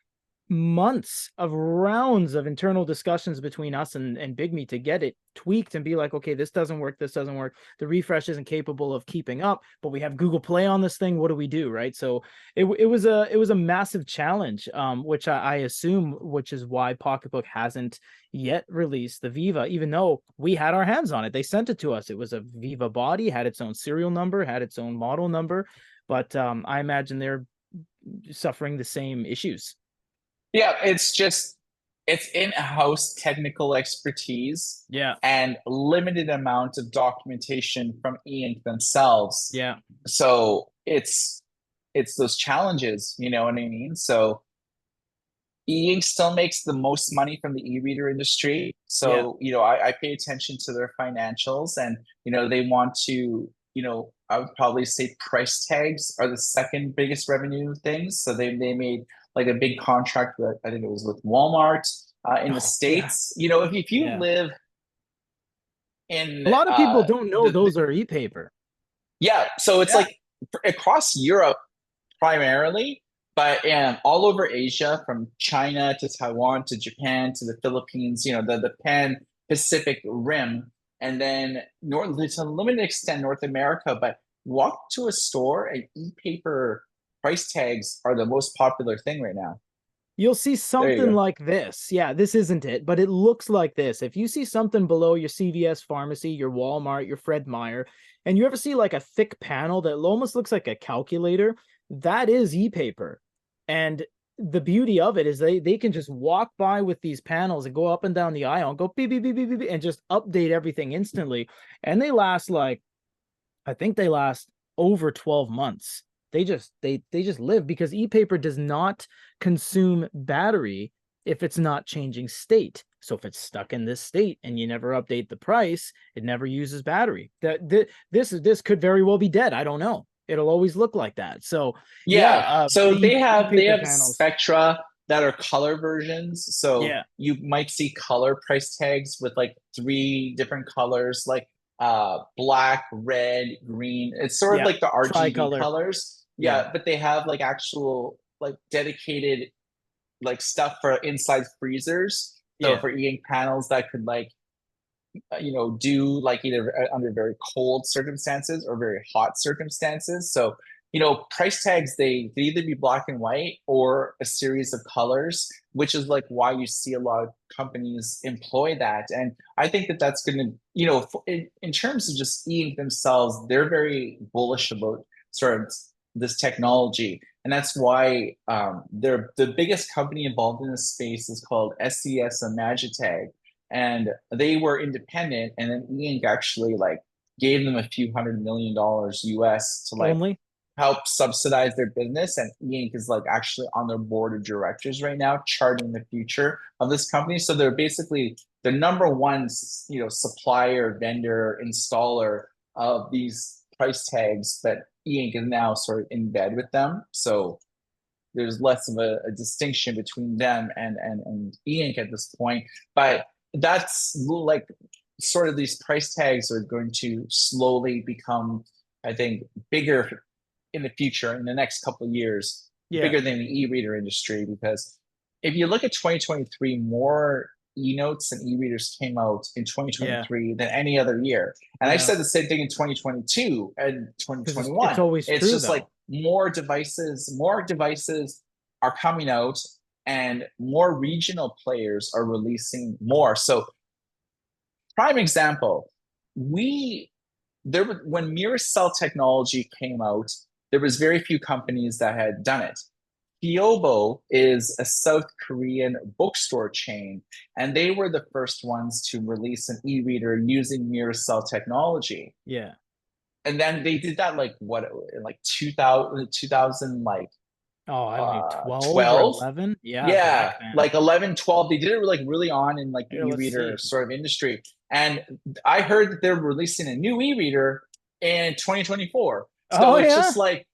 months of rounds of internal discussions between us and bigme to get it tweaked and be like, okay, this doesn't work, the refresh isn't capable of keeping up, but we have Google Play on this thing, what do we do, right? So it was a massive challenge, which I assume, which is why Pocketbook hasn't yet released the Viva, even though we had our hands on it. They sent it to us. It was a Viva body, had its own serial number, had its own model number, but I imagine they're suffering the same issues. Yeah, it's in-house technical expertise, Yeah, and limited amount of documentation from E INK themselves. yeah, So it's those challenges, you know what I mean? So E INK still makes the most money from the e-reader industry. yeah. So, I pay attention to their financials, and, they want to, I would probably say price tags are the second biggest revenue things. So they made like a big contract with, I think it was with Walmart in the Oh, yeah, States. If you yeah. live A in lot of people don't know those are e-paper. yeah, so it's Yeah. like across Europe primarily, but all over Asia, from China to Taiwan to Japan to the Philippines, the Pan Pacific Rim, and then to a limited extent North America. But walk to a store and e-paper price tags are the most popular thing right now. You'll see There you something go. like this. Yeah, this isn't it, but it looks like this. If you see something below your CVS pharmacy, your Walmart, your Fred Meyer, and you ever see like a thick panel that almost looks like a calculator, that is e-paper. And the beauty of it is they can just walk by with these panels and go up and down the aisle and go beep, beep, beep, beep, beep, and just update everything instantly. And they last like, I think they last over 12 months. They just live because e-paper does not consume battery if it's not changing state. So if it's stuck in this state and you never update the price, it never uses battery. This could very well be dead. I don't know. It'll always look like that. So yeah, Yeah. So the they e-paper have panels. Spectra that are color versions. So Yeah, you might see color price tags with like three different colors, like black, red, green. It's sort of yeah, like the RGB tricolor. colors. Yeah, Yeah, but they have like actual like dedicated like stuff for inside freezers. So yeah, for e-ink panels that could like do like either under very cold circumstances or very hot circumstances. So, price tags, they either be black and white or a series of colors, which is like why you see a lot of companies employ that. And I think that that's going to, in terms of just e-ink themselves, they're very bullish about sort of this technology. And that's why they're the biggest company involved in this space is called SES Magitag, and they were independent, and then E INK actually like gave them a few $100 million US to like only. help subsidize their business. And E INK is like actually on their board of directors right now, charting the future of this company. So they're basically the number one, supplier, vendor, installer of these price tags, but E INK is now sort of in bed with them. So there's less of a distinction between them and E INK at this point. But that's like sort of these price tags are going to slowly become, I think, bigger in the future in the next couple of years, Yeah, bigger than the e-reader industry. Because if you look at 2023, more e-notes and e-readers came out in yeah, 2023 than any other year. And I yeah. said the same thing in 2022 and Because it's 2021. always It's true just like though. more devices are coming out, and more regional players are releasing more. So prime example, we there when mirror cell technology came out, there was very few companies that had done it. Kyobo is a South Korean bookstore chain, and they were the first ones to release an e-reader using mirror cell technology. Yeah. And then they did that like what, like 2000 like Oh, I don't know, 12 or 12. 11? Yeah, Yeah, back then. like 11, 12. They did it like really on in like the Here, let's e-reader see. sort of industry. And I heard that they're releasing a new e-reader in 2024. So Oh, it's yeah? just like,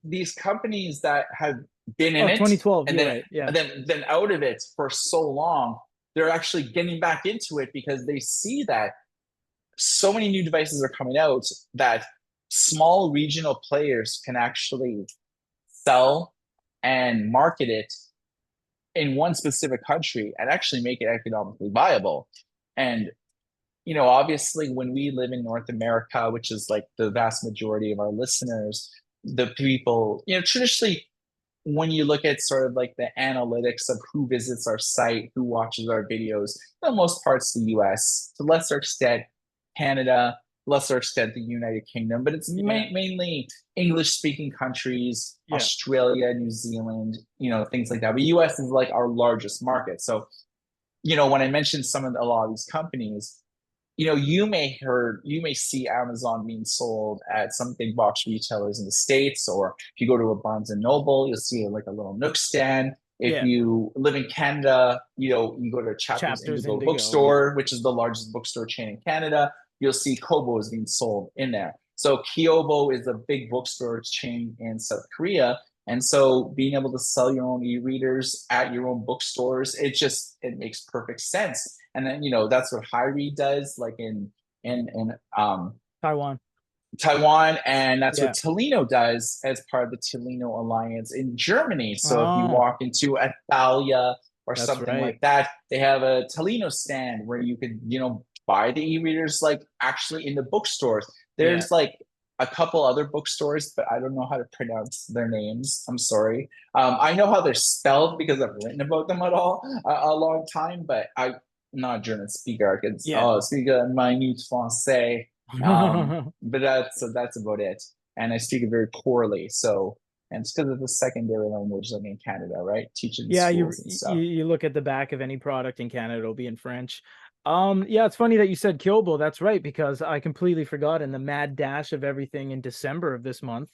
these companies that have been in Oh, it 2012. and You're then right. Yeah. and then out of it for so long, they're actually getting back into it because they see that so many new devices are coming out that small regional players can actually sell and market it in one specific country and actually make it economically viable. And obviously, when we live in North America, which is like the vast majority of our listeners, the people, traditionally, when you look at sort of like the analytics of who visits our site, who watches our videos, for the most parts the US, to lesser extent Canada, lesser extent the United Kingdom, but it's mainly English speaking countries, Australia, New Zealand, things like that. But US is like our largest market. So, when I mentioned a lot of these companies, you may see Amazon being sold at some big box retailers in the States, or if you go to a Barnes and Noble, you'll see like a little Nook stand. If you live in Canada, you go to Chapters Indigo bookstore, which is the largest bookstore chain in Canada. You'll see Kobo is being sold in there. So Kyobo is a big bookstore chain in South Korea. And so being able to sell your own e-readers at your own bookstores, it makes perfect sense. And then, that's what Hyread does, like in Taiwan. And that's what Tolino does as part of the Tolino Alliance in Germany. So if you walk into a Thalia or something like that, they have a Tolino stand where you could, buy the e-readers like actually in the bookstores. There's like a couple other bookstores, but I don't know how to pronounce their names. I'm sorry. I know how they're spelled because I've written about them at all a long time, but I'm not a German speaker. I can speak a minute français, but that's about it. And I speak it very poorly. So, and it's because it's a secondary language, like in Canada, right? Teaching schools and stuff. You look at the back of any product in Canada, it'll be in French. It's funny that you said Kyobo. That's right, because I completely forgot in the mad dash of everything in December of this month.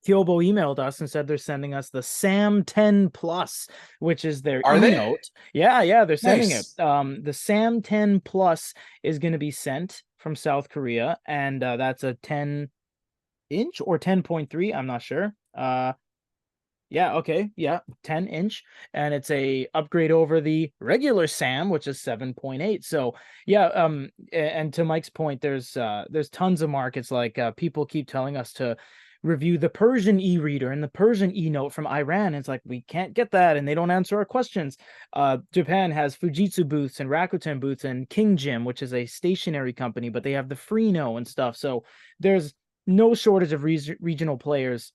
Kyobo emailed us and said they're sending us the Sam 10 Plus, which is their e-note. Yeah, they're sending it. The Sam 10 Plus is going to be sent from South Korea, and that's a 10-inch or 10.3. I'm not sure. 10-inch, and it's a upgrade over the regular Sam, which is 7.8. So and to Mike's point, there's tons of markets, like people keep telling us to review the Persian e-reader and the Persian e-note from Iran, and it's like, we can't get that, and they don't answer our questions. Japan has Fujitsu booths and Rakuten booths and King Gym, which is a stationary company, but they have the Freeno and stuff. So there's no shortage of regional players.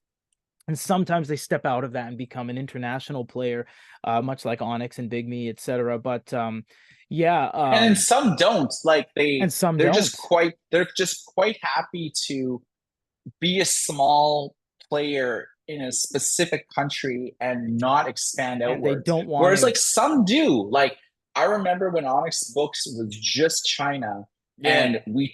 And sometimes they step out of that and become an international player, much like Onyx and bigme, etc. But and then some don't. Like they're just quite happy to be a small player in a specific country and not expand outwards. They don't want. Whereas like some do. Like I remember when Onyx Books was just China, and we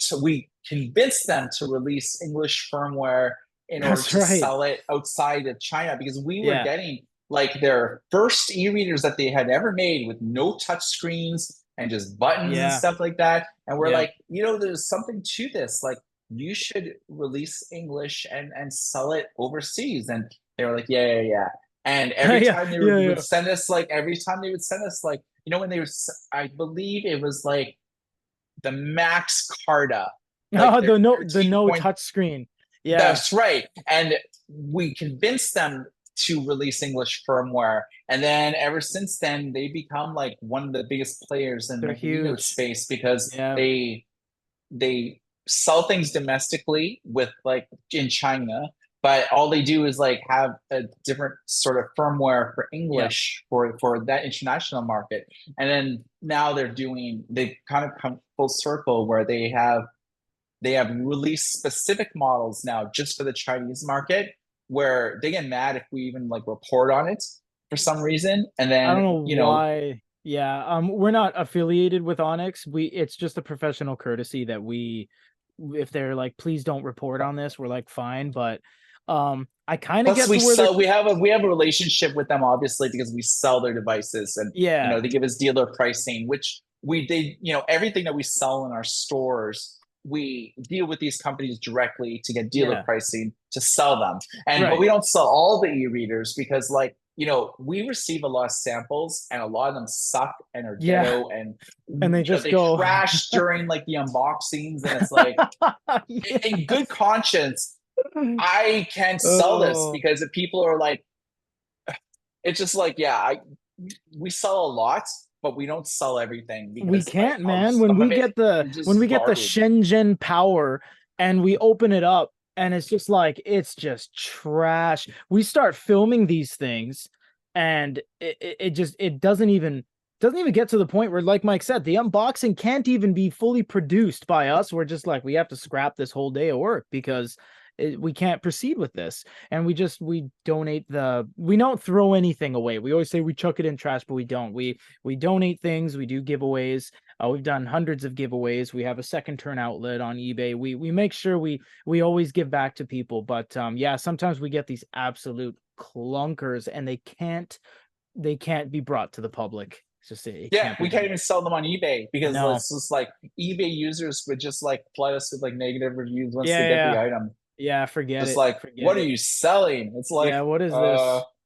convinced them to release English firmware in order to sell it outside of China, because we were getting like their first e-readers that they had ever made with no touch screens and just buttons and stuff like that. And we're like, there's something to this. Like, you should release English and sell it overseas. And they were like, yeah. And every time they would send us like, when they were, I believe it was like the Max Carta. Like the no touch screen. Yeah, that's right. And we convinced them to release English firmware, and then ever since then they become like one of the biggest players in the huge space, because they sell things domestically with like in China, but all they do is like have a different sort of firmware for English for that international market. And then now they've kind of come full circle where they have released specific models now just for the Chinese market, where they get mad if we even like report on it for some reason. And then I don't know why. We're not affiliated with Onyx. It's just a professional courtesy that if they're like, please don't report on this, we're like, fine. But I kind of get we have a relationship with them, obviously, because we sell their devices, and they give us dealer pricing, which everything that we sell in our stores, we deal with these companies directly to get dealer pricing to sell them. But we don't sell all the e-readers, because like we receive a lot of samples and a lot of them suck and are Yeah, ghetto and and they just they go. trash during like the unboxings and it's like Yeah. in good conscience, I can't sell this Oh, because if people are like, it's just like, yeah, we sell a lot, but we don't sell everything we because like can't, man. When some we of it get the is when we just get the garbage. Shenzhen power and we open it up and it's just like it's just trash. We start filming these things and it just it doesn't even get to the point where, like Mike said, the unboxing can't even be fully produced by us. We're just like, we have to scrap this whole day of work because we can't proceed with this. And we donate we don't throw anything away. We always say we chuck it in trash, but we don't. We donate things. We do giveaways. We've done hundreds of giveaways. We have a second turn outlet on eBay. We make sure we always give back to people. But yeah, sometimes we get these absolute clunkers, and they can't be brought to the public. It's just it Yeah, can't be we can't done. even sell them on eBay because No. it's just like eBay users would just like flood us with like negative reviews once they Yeah, get the yeah, item. yeah. Forget Just it. like, Forget what are it. you selling? It's like, Yeah. What is uh, this?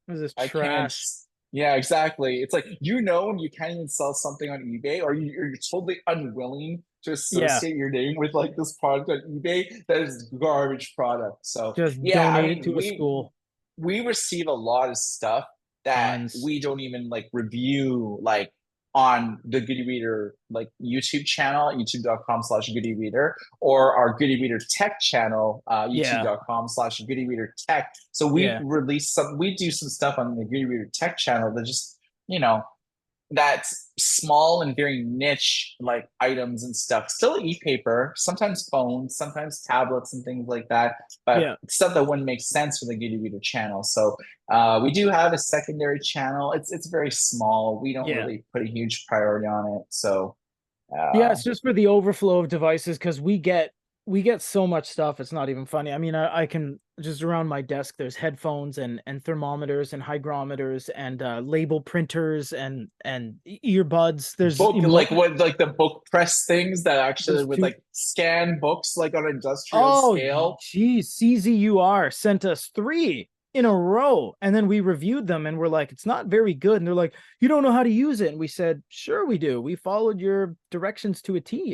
What is this I can't. trash? Yeah, exactly. It's like, when you can't even sell something on eBay, or you're totally unwilling to Yeah. associate your name with like this product on eBay that is garbage product. So Just yeah, I donate it mean, to a school. we receive a lot of stuff that Tons. we don't even like review like on the Goody Reader like YouTube channel, youtube.com/Goody Reader, or our Goody Reader Tech channel, Yeah. youtube.com/Goody Reader Tech. So Yeah. we do some stuff on the Goody Reader Tech channel that just, you know, that's small and very niche like items and stuff. Still e-paper, sometimes phones, sometimes tablets and things like that, but Yeah. stuff that wouldn't make sense for the Giddy Reader channel. So we do have a secondary channel. It's very small. We don't Yeah. really put a huge priority on it. So Yeah, uh, it's just for the overflow of devices because we get so much stuff. It's not even funny. I mean, I can just around my desk. There's headphones and thermometers and hygrometers and label printers and earbuds. There's book like what like the book press things that actually there's would two. like scan books like on an industrial Oh, scale. geez, CZUR sent us three in a row, and then we reviewed them, and we're like, it's not very good. And they're like, you don't know how to use it. And we said, sure, we do. We followed your directions to a T.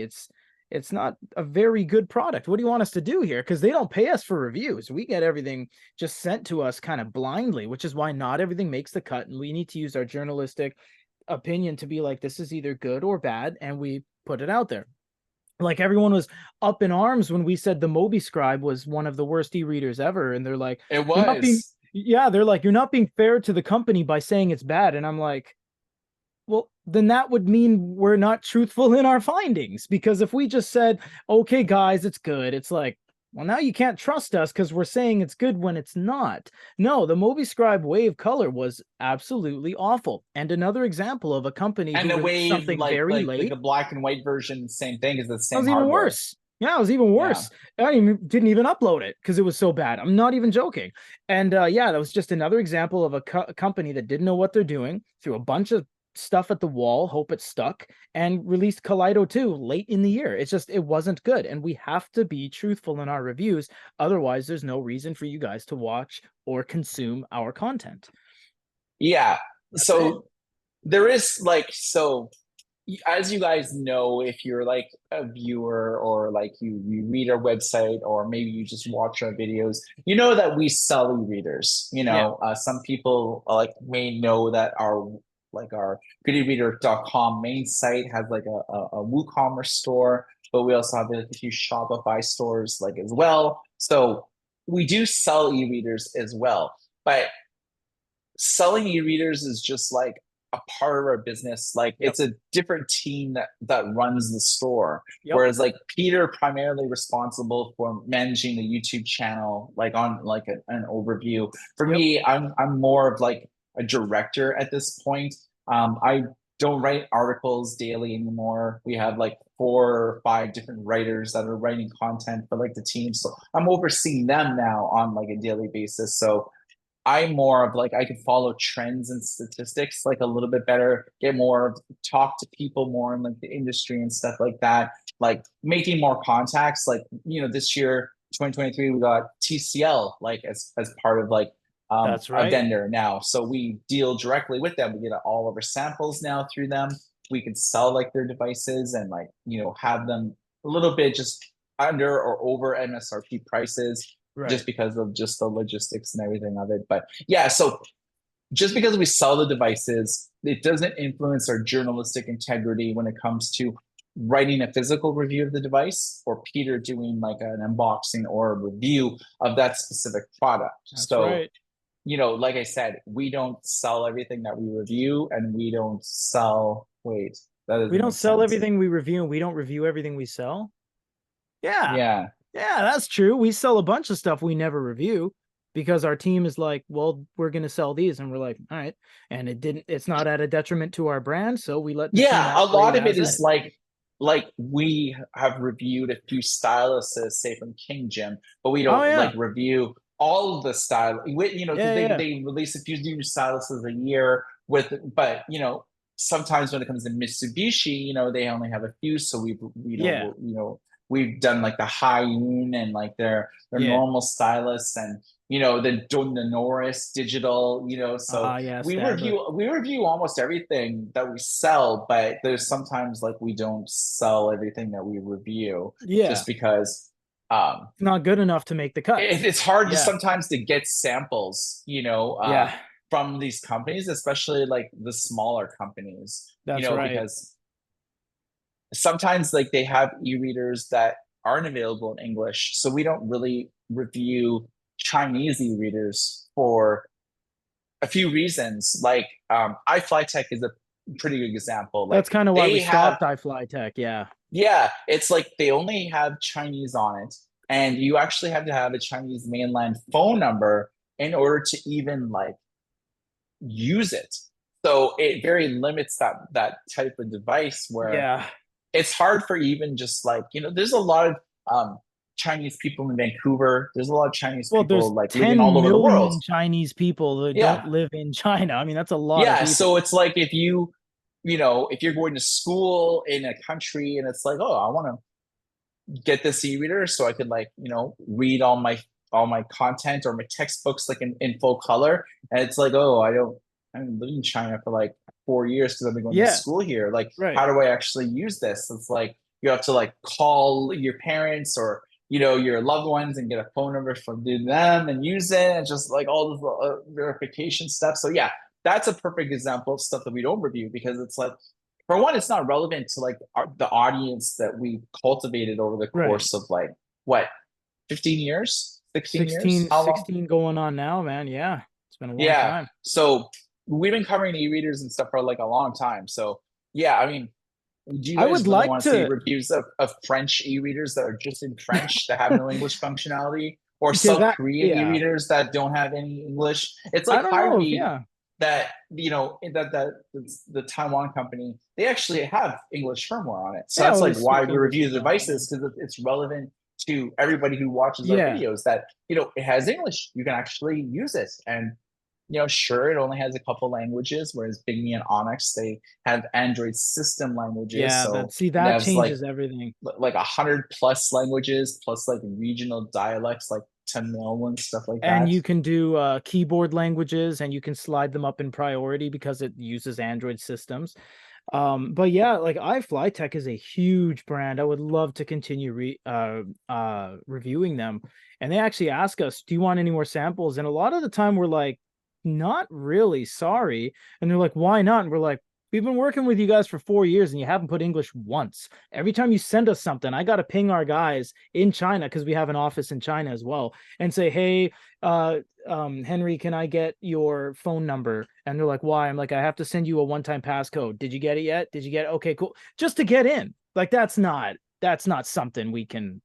It's not a very good product. What do you want us to do here? Because they don't pay us for reviews. We get everything just sent to us kind of blindly, which is why not everything makes the cut. And we need to use our journalistic opinion to be like, this is either good or bad, and we put it out there. Like everyone was up in arms when we said the Moby Scribe was one of the worst e-readers ever, and they're like, It "You're not being, was. yeah." They're like, "You're not being fair to the company by saying it's bad," and I'm like, "Well, then that would mean we're not truthful in our findings because if we just said, okay, guys, it's good,' it's like." Well, now you can't trust us because we're saying it's good when it's not. No, the Moby Scribe Wave Color was absolutely awful. And another example of a company And who the released wave something very like a late. black and white version, same thing, is the That same was even hardware. worse. Yeah, it was even Yeah. worse. Didn't even upload it because it was so bad. I'm not even joking. And yeah, that was just another example of a company that didn't know what they're doing, threw a bunch of stuff at the wall, hope it stuck, and released Kaleido 2 late in the year. It wasn't good. And we have to be truthful in our reviews. Otherwise, there's no reason for you guys to watch or consume our content. Yeah. That's it. So there is like, so as you guys know, if you're like a viewer or like you read our website or maybe you just watch our videos, you know that we sell e-readers. Yeah. Some people like may know that our goodyreader.com main site has like a WooCommerce store, but we also have a few Shopify stores like as well. So we do sell e-readers as well, but selling e-readers is just like a part of our business. Like Yep. it's a different team that runs the store. Yep. Whereas like Peter primarily responsible for managing the YouTube channel, like on like an overview. For Yep. me, I'm more of like a director at this point. I don't write articles daily anymore. We have like 4 or 5 different writers that are writing content for like the team. So I'm overseeing them now on like a daily basis. So I'm more of like I can follow trends and statistics like a little bit better, get more talk to people more in like the industry and stuff like that. Like making more contacts. Like this year, 2023, we got TCL like as part of like That's a right. vendor now. So we deal directly with them. We get all of our samples now through them. We can sell like their devices and like, have them a little bit just under or over MSRP prices just Right. because of just the logistics and everything of it. But yeah, so just because we sell the devices, it doesn't influence our journalistic integrity when it comes to writing a physical review of the device or Peter doing like an unboxing or a review of that specific product. That's So, right. like I said, we don't sell everything that we review and we don't sell, wait, that We doesn't don't make sell sense. everything we review, and we don't review everything we sell. Yeah. Yeah. Yeah, that's true. We sell a bunch of stuff we never review because our team is like, well, we're going to sell these. And we're like, all right. And it's not at a detriment to our brand. So we let the team Yeah, a operate lot of it as is is. like we have reviewed a few styluses, say from King Jim, but we Oh, don't like yeah. review all of the style. Because Yeah. they Yeah. they release a few new styluses a year with, but sometimes when it comes to Mitsubishi, they only have a few, so Yeah. we've done like the high noon and like their Yeah. normal stylus and the Norris digital, so Yeah. we Standard. review almost everything that we sell, but there's sometimes like we don't sell everything that we review Yeah. just because um It's not good enough to make the cut. it's hard to Yeah. sometimes to get samples, Yeah. from these companies, especially like the smaller companies, That's right. because sometimes like they have e-readers that aren't available in English. So we don't really review Chinese e-readers for a few reasons. Like iFlyTech is a pretty good example. Like That's kind of why we they have, stopped iFlyTech. Yeah. yeah, it's like they only have Chinese on it, and you actually have to have a Chinese mainland phone number in order to even like use it. So it very limits that type of device where Yeah. it's hard for even just like, there's a lot of Chinese people in Vancouver. There's a lot of Chinese Well, people there's like living all 10 over the world. million Chinese people that Yeah. don't live in China. I mean, that's a lot of Yeah, people. so it's like if if you're going to school in a country and it's like, oh, I want to get this e-reader so I could like, read all my content or my textbooks like in full color. And it's like, oh, I haven't lived in China for like 4 years because I've been going to Yeah. school here. Like, Right. how do I actually use this? It's like you have to like call your parents or your loved ones and get a phone number from them and use it and just like all this verification stuff. So yeah, that's a perfect example of stuff that we don't review because it's like, for one, it's not relevant to like the audience that we cultivated over the Right. course of like what, 15 years, 16 years, 16, how long? 16 going on now, man. Yeah. It's been a long Yeah, time. so we've been covering e-readers and stuff for like a long time. So yeah, I mean, do you I guys would really like want to see to, reviews of French e-readers that are just in French that have no English functionality, or because South that, Korean yeah. e-readers that don't have any English? It's I like don't know if, Hyread yeah. that that the Taiwan company, they actually have English firmware on it. So Yeah. that's Well, they like why speak we English review in the Taiwan. devices because it's relevant to everybody who watches our Yeah. videos that it has English. You can actually use it and sure, it only has a couple languages, whereas bigme and Onyx, they have Android system languages. Yeah. So That it has changes everything. like 100 plus languages, plus like regional dialects like Tamil and stuff like And that. you can do keyboard languages and you can slide them up in priority because it uses Android systems. But yeah, like iFlyTech is a huge brand. I would love to continue reviewing them. And they actually ask us, do you want any more samples? And a lot of the time we're like, not really, sorry. And they're like, why not? And we're like, we've been working with you guys for 4 years and you haven't put English once. Every time you send us something, I got to ping our guys in China because we have an office in China as well and say, hey, Henry, can I get your phone number? And they're like, why? I'm like, I have to send you a one-time passcode. Did you get it yet? Did you get it? Okay, cool. Just to get in. Like, that's not something we can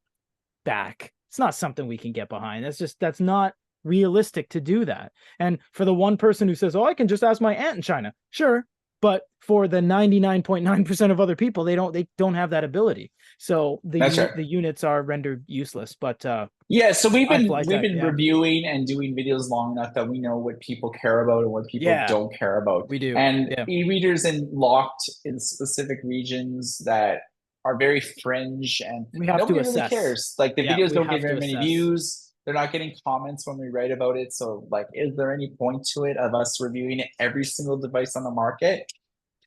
back. It's not something we can get behind. That's not realistic to do that. And for the one person who says, oh, I can just ask my aunt in China. Sure. But for the 99.9% of other people, they don't have that ability. So That's right. the units are rendered useless. But Yeah, so we've iFlyTech, been yeah. reviewing and doing videos long enough that we know what people care about and what people Yeah, don't care about. we do. And Yeah. e-readers in locked in specific regions that are very fringe and We have to nobody really assess. cares. Like the Yeah, videos we don't get have very to many assess. views. They're not getting comments when we write about it. So like, is there any point to it of us reviewing every single device on the market?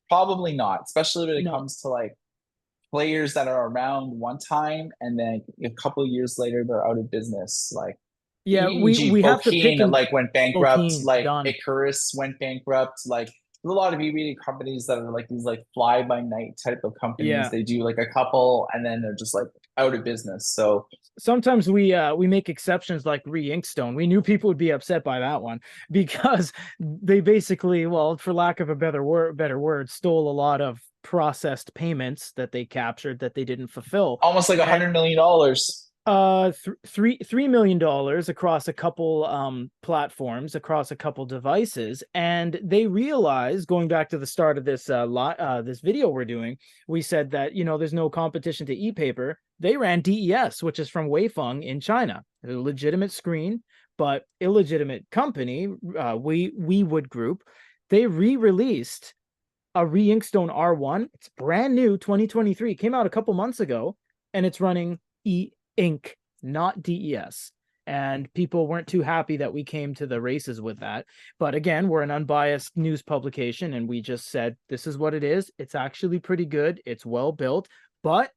Probably not, especially when it No. comes to like players that are around one time and then a couple of years later they're out of business. Like Yeah, e.g. we have to pick Bokeen and like went bankrupt, Bokeen like done. Icarus went bankrupt, like there's a lot of e-reading companies that are like these like fly by night type of companies. Yeah. They do like a couple and then they're just like out of business. So Sometimes we make exceptions like re-inkstone. We knew people would be upset by that one because they basically, well, for lack of a better word, stole a lot of processed payments that they captured that they didn't fulfill. almost like $100 million. 3 million dollars across a couple platforms, across a couple devices, and they realized, going back to the start of this this video we're doing, we said that, you know, there's no competition to e-paper. They ran DES, which is from Weifeng in China, a legitimate screen but illegitimate company. We Wood Group, they re-released a re-inkstone R1. It's brand new, 2023, came out a couple months ago, and it's running E INK, not DES. And people weren't too happy that we came to the races with that. But again, we're an unbiased news publication, and we just said, this is what it is. It's actually pretty good. It's well built, but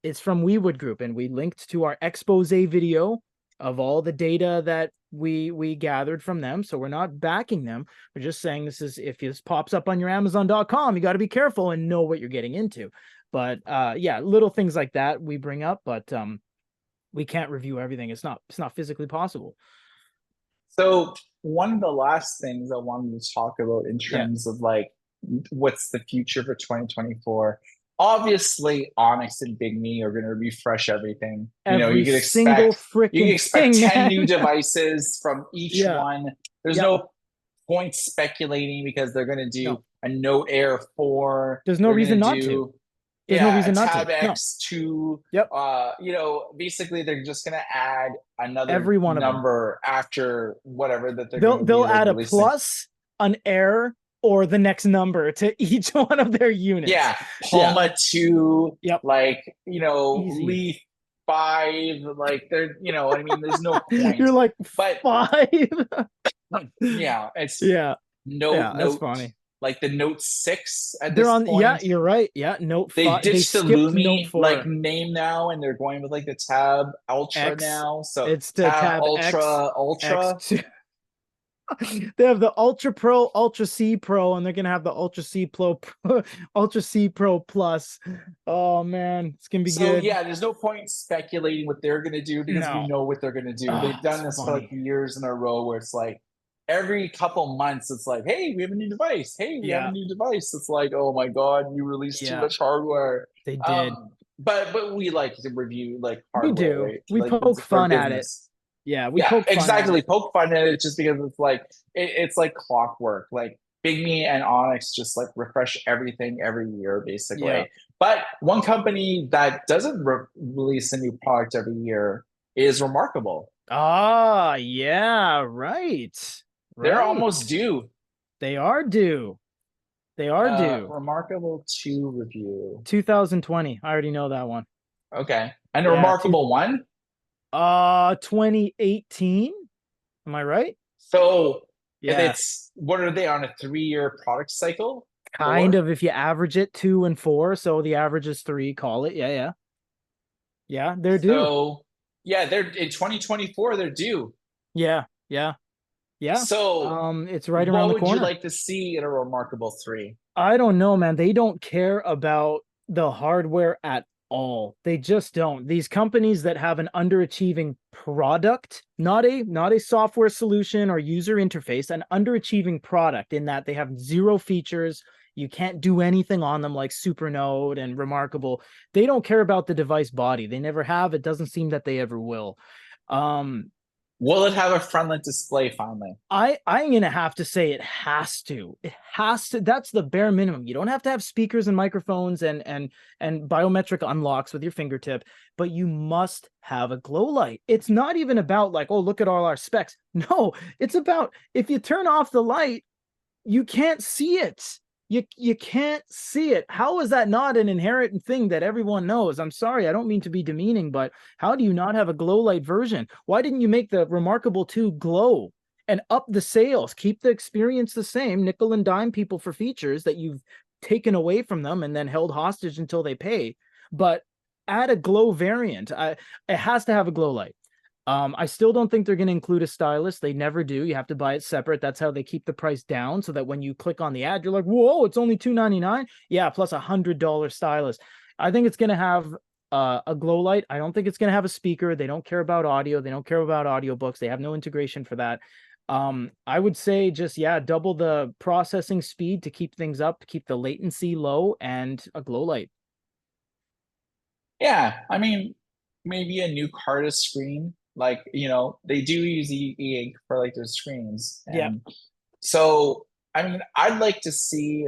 it's from Wood Group. And we linked to our expose video of all the data that we gathered from them. So we're not backing them. We're just saying this is, if this pops up on your Amazon.com, you got to be careful and know what you're getting into. But yeah, little things like that we bring up, but we can't review everything. It's not physically possible. So one of the last things I wanted to talk about in Yeah. terms of like what's the future for 2024. Obviously, Onyx and bigme are going to refresh everything. You know, Every you can single expect you can freaking expect thing, 10 man. new devices from each Yeah. one. There's Yep. no point speculating because they're going to do No. a Note Air 4. There's no They're reason going to not to. do There's no yeah, a reason not to. Tab No. X2. Yep. You know, basically they're just gonna add another Every one of them. number after whatever that they're They'll gonna be like add a releasing. plus, an air, or the next number to each one of their units. Yeah, Palma 2, Yep. like, you know, Easy. Leaf 5, like they're, you know, I mean, there's no point. You're like, But 5. yeah, it's Yeah. Note, Yeah, that's funny. like the Note 6 at They're this on. point. Yeah, you're right. Yeah, Note 5. They They ditched the skipped Note Lumi 4. like name now, and they're going with like the Tab Ultra X. now. So It's the Tab Ultra, Ultra. X2. They have the Ultra Pro, Ultra C Pro, and they're gonna have the Ultra C Pro, Ultra C Pro Plus. Oh man, it's gonna be good. Yeah, there's no point speculating what they're gonna do because we No. know what they're gonna do. Oh, They've done it's this for like funny. years in a row where it's like every couple months it's like, hey, we have a new device. Hey, we have Yeah. a new device. It's like, oh my god, you released too Yeah. much hardware. They did. But we like to review like hardware, We do. right? We Like, poke it's for fun at it. business. Yeah, we Yeah, poke fun at exactly. it. Poke fun at it just because it's like it's like clockwork. Like bigme and Onyx just like refresh everything every year, basically. Yeah. But one company that doesn't release a new product every year is Remarkable. Ah, yeah, right. They're Right. almost due. They are due. They are due. Remarkable 2 review. 2020. I already know that one. Okay. And a Yeah, Remarkable 1? 2018. Am I right? So Yeah. it's what are they on a 3-year product cycle? Kind of, if you average it 2 and 4, so the average is 3, call it. Yeah. Yeah, they're due. So yeah, they're in 2024, they're due. Yeah. So it's right around the corner. What would you like to see in a Remarkable 3? I don't know, man. They don't care about the hardware at all. They just don't. These companies that have an underachieving product, not a software solution or user interface, an underachieving product in that they have 0 features. You can't do anything on them like Supernode and Remarkable. They don't care about the device body. They never have. It doesn't seem that they ever will. Will it have a frontlit display finally? I'm gonna have to say it has to. It has to. That's the bare minimum. You don't have to have speakers and microphones and biometric unlocks with your fingertip, but you must have a glow light. It's not even about like, oh, look at all our specs. No, it's about if you turn off the light, you can't see it. You can't see it. How is that not an inherent thing that everyone knows? I'm sorry, I don't mean to be demeaning, but how do you not have a glow light version? Why didn't you make the Remarkable 2 glow and up the sales? Keep the experience the same, nickel and dime people for features that you've taken away from them and then held hostage until they pay, but add a glow variant. It has to have a glow light. I still don't think they're going to include a stylus. They never do. You have to buy it separate. That's how they keep the price down, so that when you click on the ad, you're like, whoa, it's only $2.99. Yeah, plus $100 stylus. I think it's going to have a glow light. I don't think it's going to have a speaker. They don't care about audio. They don't care about audiobooks. They have no integration for that. I would say just, yeah, double the processing speed to keep things up, to keep the latency low, and a glow light. Yeah, I mean, maybe a new Carta screen. Like, they do use ink for like their screens. Yeah. And so, I mean, I'd like to see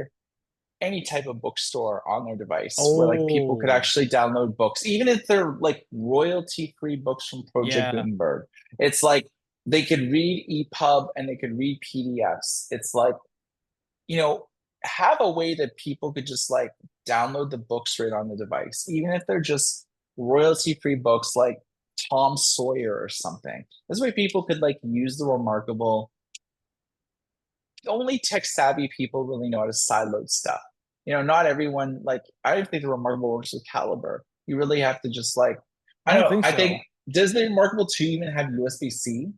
any type of bookstore on their device where like people could Oh, actually download books, even if they're like royalty-free books from Project yeah. Gutenberg. It's like they could read EPUB and they could read PDFs. It's like, have a way that people could just like download the books right on the device, even if they're just royalty-free books like Tom Sawyer or something. This way people could like use the Remarkable. Only tech savvy people really know how to sideload stuff. Not everyone, like, I don't think the Remarkable works with Caliber. You really have to just like, I I don't don't know. think I so. think, does the Remarkable 2 even have USB-C?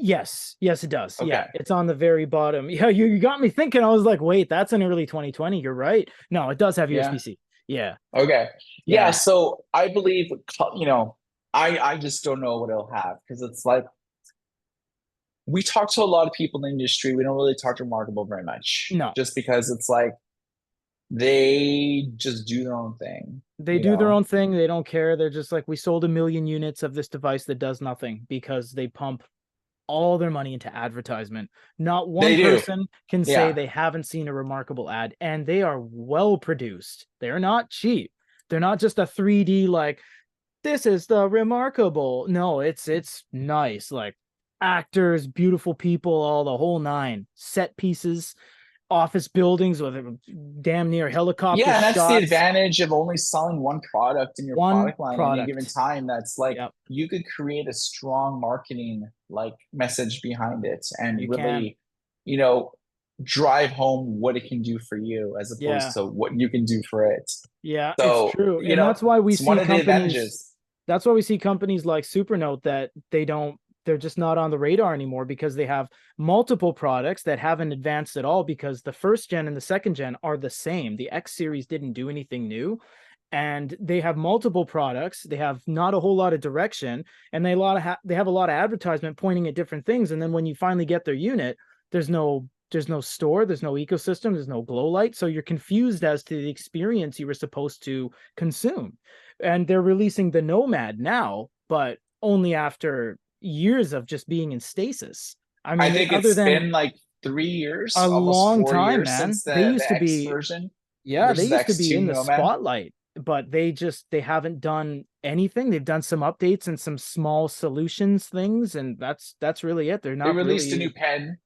Yes, it does. Okay. Yeah, it's on the very bottom. Yeah, you got me thinking. I was like, wait, that's an early 2020. You're right. No, it does have Yeah. USB-C. Yeah, Okay. Yeah. yeah. So I believe, I just don't know what it'll have, because it's like, we talk to a lot of people in the industry. We don't really talk to Remarkable very much, No, just because it's like they just do their own thing, they you do their know? own thing. They don't care. They're just like, we sold 1 million units of this device that does nothing, because they pump all their money into advertisement. Not one They do. person can say Yeah. they haven't seen a Remarkable ad, and they are well produced. They're not cheap. They're not just a 3D like, this is the Remarkable. No, it's nice. Like, actors, beautiful people, all the whole nine. Set pieces, office buildings with damn near helicopter Yeah, and that's the shots. advantage of only selling one product in your One product line at any given product. time. That's like, Yep, you could create a strong marketing like message behind it and you can. really, you know, drive home what it can do for you as opposed Yeah. to what you can do for it. Yeah, it's So, true. And that's why we it's one see of the companies advantages. that's why we see companies like Supernote that they're just not on the radar anymore, because they have multiple products that haven't advanced at all, because the first gen and the second gen are the same. The X series didn't do anything new, and they have multiple products. They have not a whole lot of direction, and they have a lot of advertisement pointing at different things. And then when you finally get their unit, there's no store, there's no ecosystem, there's no glow light. So you're confused as to the experience you were supposed to consume. And they're releasing the Nomad now, but only after years of just being in stasis. I I mean, think other it's than been like 3 years, a almost long four time, years man. since the X version They versus the used to be X2 in the Nomad. spotlight, but they haven't done anything. They've done some updates and some small solutions things, and that's really it. They're They not released a really. new pen,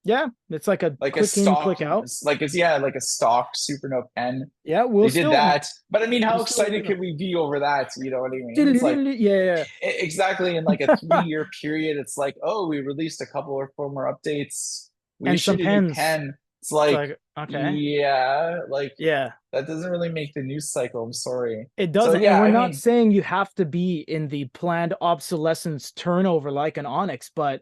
Yeah, it's like a like a click in, stock, click out. like a stock Supernote pen. Yeah, They did that, but I mean, we'll how still excited read them. could we be over that? You know what I mean? It's like, Yeah. exactly, in like a 3 year period, it's like, oh, we released a couple of firmware updates, we And some issued a new pens. pen. It's It's like, like, okay. yeah, like, Yeah. that doesn't really make the news cycle. I'm sorry. It So doesn't, and yeah, we're I not mean, saying you have to be in the planned obsolescence turnover like an Onyx, but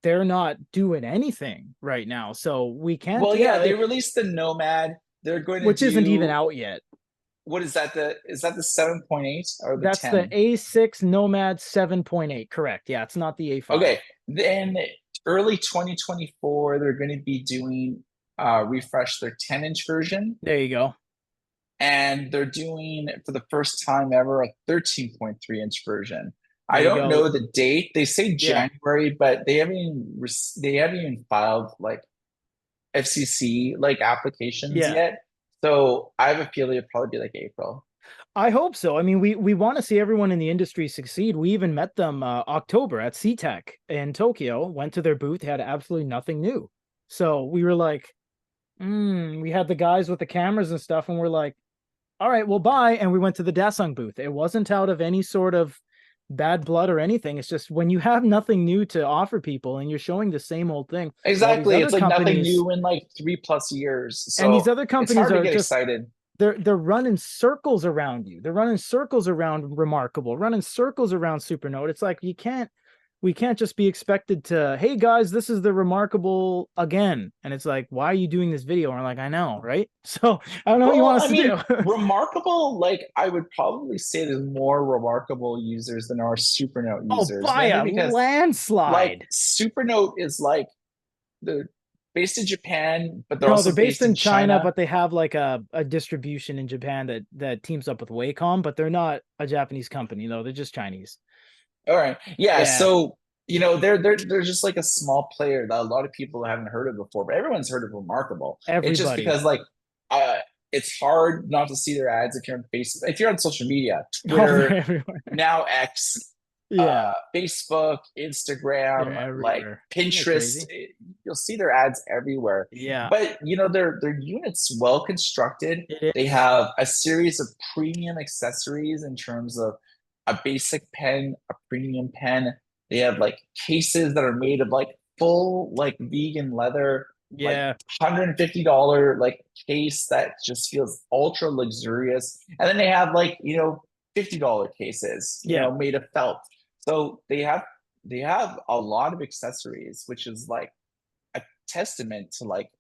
they're not doing anything right now. So we can't, well, yeah, yeah, they released the Nomad. They're going to which isn't even do, out yet. what is that? Is that the 7.8 or the That's the 10? A6 Nomad 7.8. Correct. Yeah, it's not the A5. Okay, then early 2024, they're going to be doing refresh their 10-inch version, There you go. and they're doing for the first time ever a 13.3-inch version. There I you don't go. know the date. They say Yeah. January, but they haven't even filed like FCC like applications Yeah. yet. So I have a feeling it'll probably be like April. I hope so. I mean, we want to see everyone in the industry succeed. We even met them October at CTEC in Tokyo, went to their booth, had absolutely nothing new. So we were like, We had the guys with the cameras and stuff, and we're like, all right, well, bye. And we went to the Dasung booth. It wasn't out of any sort of bad blood or anything. It's just when you have nothing new to offer people and you're showing the same old thing, while these Exactly. other It's like nothing companies new in like 3+ years. and these So other it's companies hard to are get just excited. they're running circles around you. They're running circles around Remarkable, running circles around Supernote. It's like we can't just be expected to, hey guys, this is the Remarkable again. And it's like, why are you doing this video? And we're like, I know, right? So I don't know what you Well, want us I to mean, do. remarkable, like I would probably say there's more remarkable users than are Supernote Oh, users, by mainly a because like landslide. Supernote is like the based in Japan, but they're No, they're also based based in in China, China. but they have like a distribution in Japan that teams up with Wacom, but they're not a Japanese company, though. They're just Chinese. All right. Yeah, Yeah, so they're just like a small player that a lot of people haven't heard of before, but everyone's heard of Remarkable. It's just everybody. because like uh it's hard not to see their ads if you're on Facebook, if you're on social media, Oh, they're Twitter, everywhere. now X, Yeah, Facebook, they're Instagram, like everywhere. Isn't it Pinterest. crazy? You'll see their ads everywhere. Yeah, But their units well constructed. it They is. have a series of premium accessories in terms of a basic pen, a premium pen. They have like cases that are made of like full like vegan leather, like Yeah, $150 like case that just feels ultra luxurious. And then they have like, $50 cases, yeah. made of felt. So they have a lot of accessories, which is like a testament to like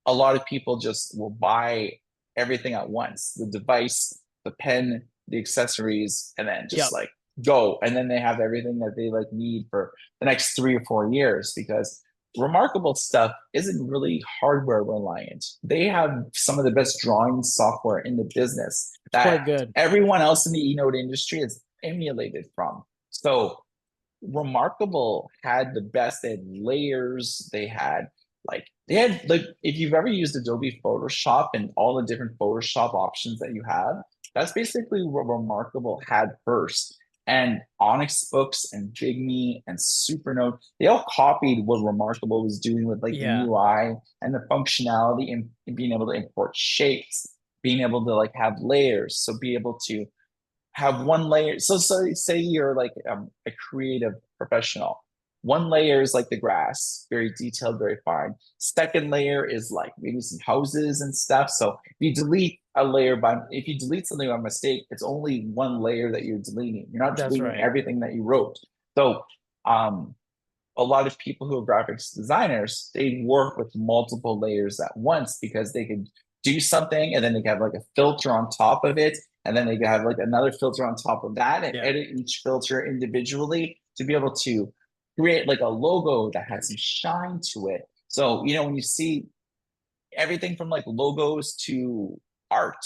a lot of people just will buy everything at once, the device, the pen, the accessories, and then just Yep. like go. And then they have everything that they like need for the next 3 or 4 years because remarkable stuff isn't really hardware reliant. They have some of the best drawing software in the business It's that quite good. everyone else in the eNote industry is emulated from. So Remarkable had the best. They had layers. They had like if you've ever used Adobe Photoshop and all the different Photoshop options that you have, that's basically what Remarkable had first. And Onyx Books and Bigme and Supernote, they all copied what Remarkable was doing with like the Yeah. UI and the functionality and being able to import shapes, being able to like have layers. So be able to have one layer. So say you're like a creative professional. One layer is like the grass, very detailed, very fine. Second layer is like maybe some houses and stuff. So if you delete something by mistake, it's only one layer that you're deleting. You're not That's deleting right. everything that you wrote. So a lot of people who are graphics designers, they work with multiple layers at once because they can do something and then they can have like a filter on top of it. And then they can have like another filter on top of that and Yeah. edit each filter individually to be able to create like a logo that has some shine to it. So, when you see everything from like logos to art,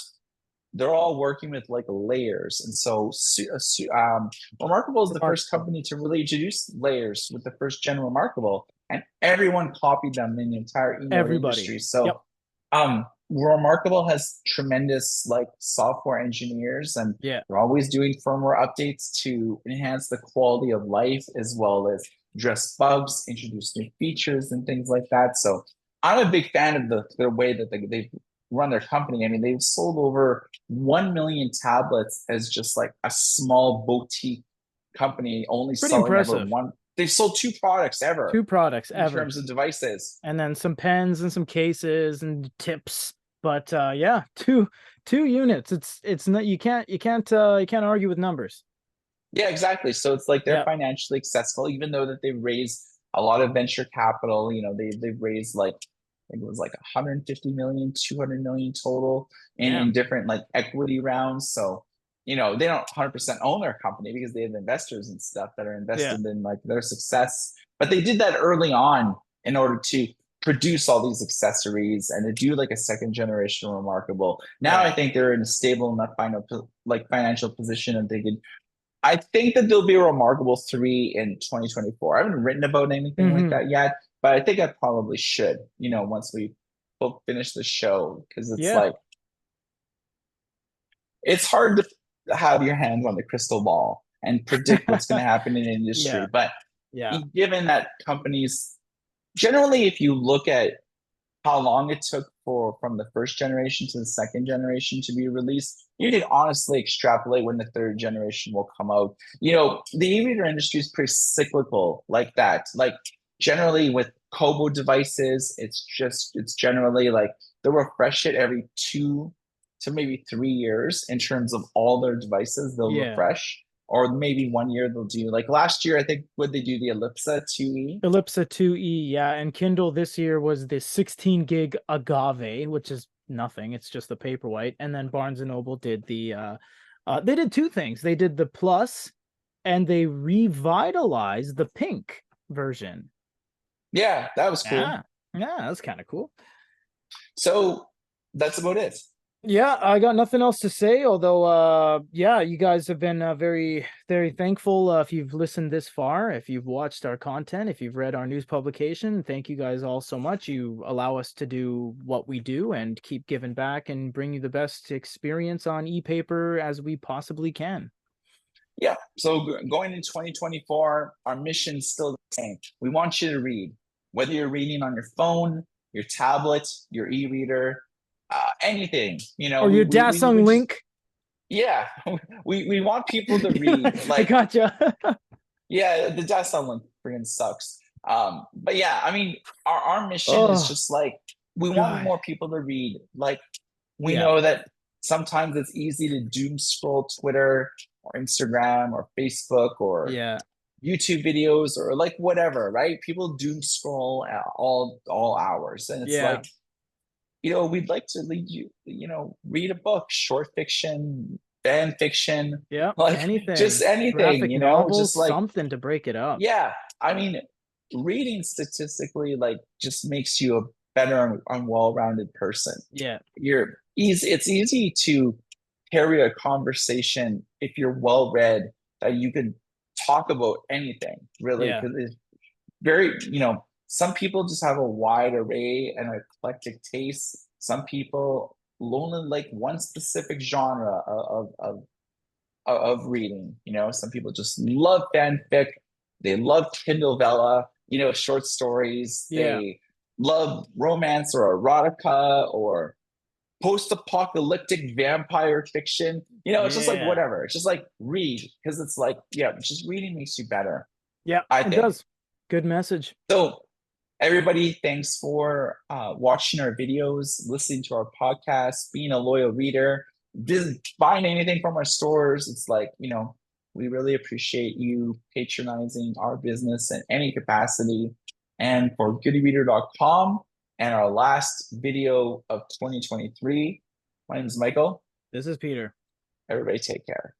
they're all working with like layers. And so Remarkable is the first Remarkable. company to really introduce layers with the first gen Remarkable, and everyone copied them in the entire eNote Everybody. industry. Yep. So Remarkable has tremendous like software engineers, and Yeah. they're always doing firmware updates to enhance the quality of life as well as address bugs, introduce new features and things like that. So I'm a big fan of the way that they've run their company. I mean, they've sold over 1 million tablets as just like a small boutique company, only Pretty selling ever impressive. one. They've sold two products ever Two products in ever. terms of devices. And then some pens and some cases and tips. But yeah, two units. It's not you can't argue with numbers. Yeah, exactly. So it's like they're Yeah. financially accessible, even though that they've raised a lot of venture capital. They've raised like I think it was like 150 million, 200 million total in Damn. different like equity rounds. So, they don't 100% own their company because they have investors and stuff that are Yeah. invested in like their success. But they did that early on in order to produce all these accessories and to do like a second generation Remarkable. Now I Right. think they're in a stable enough financial position that they could. I think that there'll be a Remarkable 3 in 2024. I haven't written about anything like Hmm. that yet, but I think I probably should, once we both finish the show, because it's Yeah. like, it's hard to have your hands on the crystal ball and predict what's going to happen in the Yeah. industry. But Yeah. given that companies, generally, if you look at how long it took for from the first generation to the second generation to be released, you can honestly extrapolate when the third generation will come out. The e-reader industry is pretty cyclical like that. Like generally with Kobo devices, it's generally like they'll refresh it every 2 to maybe 3 years in terms of all their devices. They'll Yeah. refresh, or maybe 1 year they'll do like last year. I think would they do the Ellipsa 2E? Ellipsa 2E, yeah, and Kindle this year was the 16 gig agave, which is nothing. It's just the paperwhite. And then Barnes and Noble did they did two things. They did the plus and they revitalized the pink version. Yeah, that was cool. Yeah. Yeah, that's kind of cool. So that's about it. Yeah, I got nothing else to say, although yeah, you guys have been very, very thankful if you've listened this far, if you've watched our content, if you've read our news publication. Thank you guys all so much. You allow us to do what we do and keep giving back and bring you the best experience on e-paper as we possibly can. Yeah. So going into 2024, our mission's still the same. We want you to read, whether you're reading on your phone, your tablet, your e-reader, anything. Or your We Dasung just, link. yeah, we want people to read. I Like, gotcha. yeah, the desktop one freaking sucks. But yeah, I mean, our mission is Oh, just like we want God. more people to read. Like, we Yeah. know that sometimes it's easy to doom scroll Twitter or Instagram or Facebook or Yeah. YouTube videos or like whatever, right? People doom scroll at all hours, and it's Yeah. like, we'd like to lead you, read a book, short fiction, fan fiction, Yeah. like just Anything. anything, Graphic novels, just like, something to break it up. yeah. I mean, reading statistically, like, just makes you a better and well-rounded person. Yeah. It's easy to carry a conversation if you're well read, that you could talk about anything really, Yeah. because it's very, some people just have a wide array and eclectic taste. Some people only like one specific genre of reading. Some people just love fanfic. They love Kindle Vella, short stories. Yeah. They love romance or erotica or post-apocalyptic vampire fiction. It's just like Yeah. whatever. It's just like read, because it's like, yeah, just reading makes you better, Yeah, I it think. does. Good message. So everybody, thanks for watching our videos, listening to our podcast, being a loyal reader. Didn't find anything from our stores. It's like, we really appreciate you patronizing our business in any capacity. And for goodereader.com and our last video of 2023, my name is Michael. This is Peter. Everybody take care.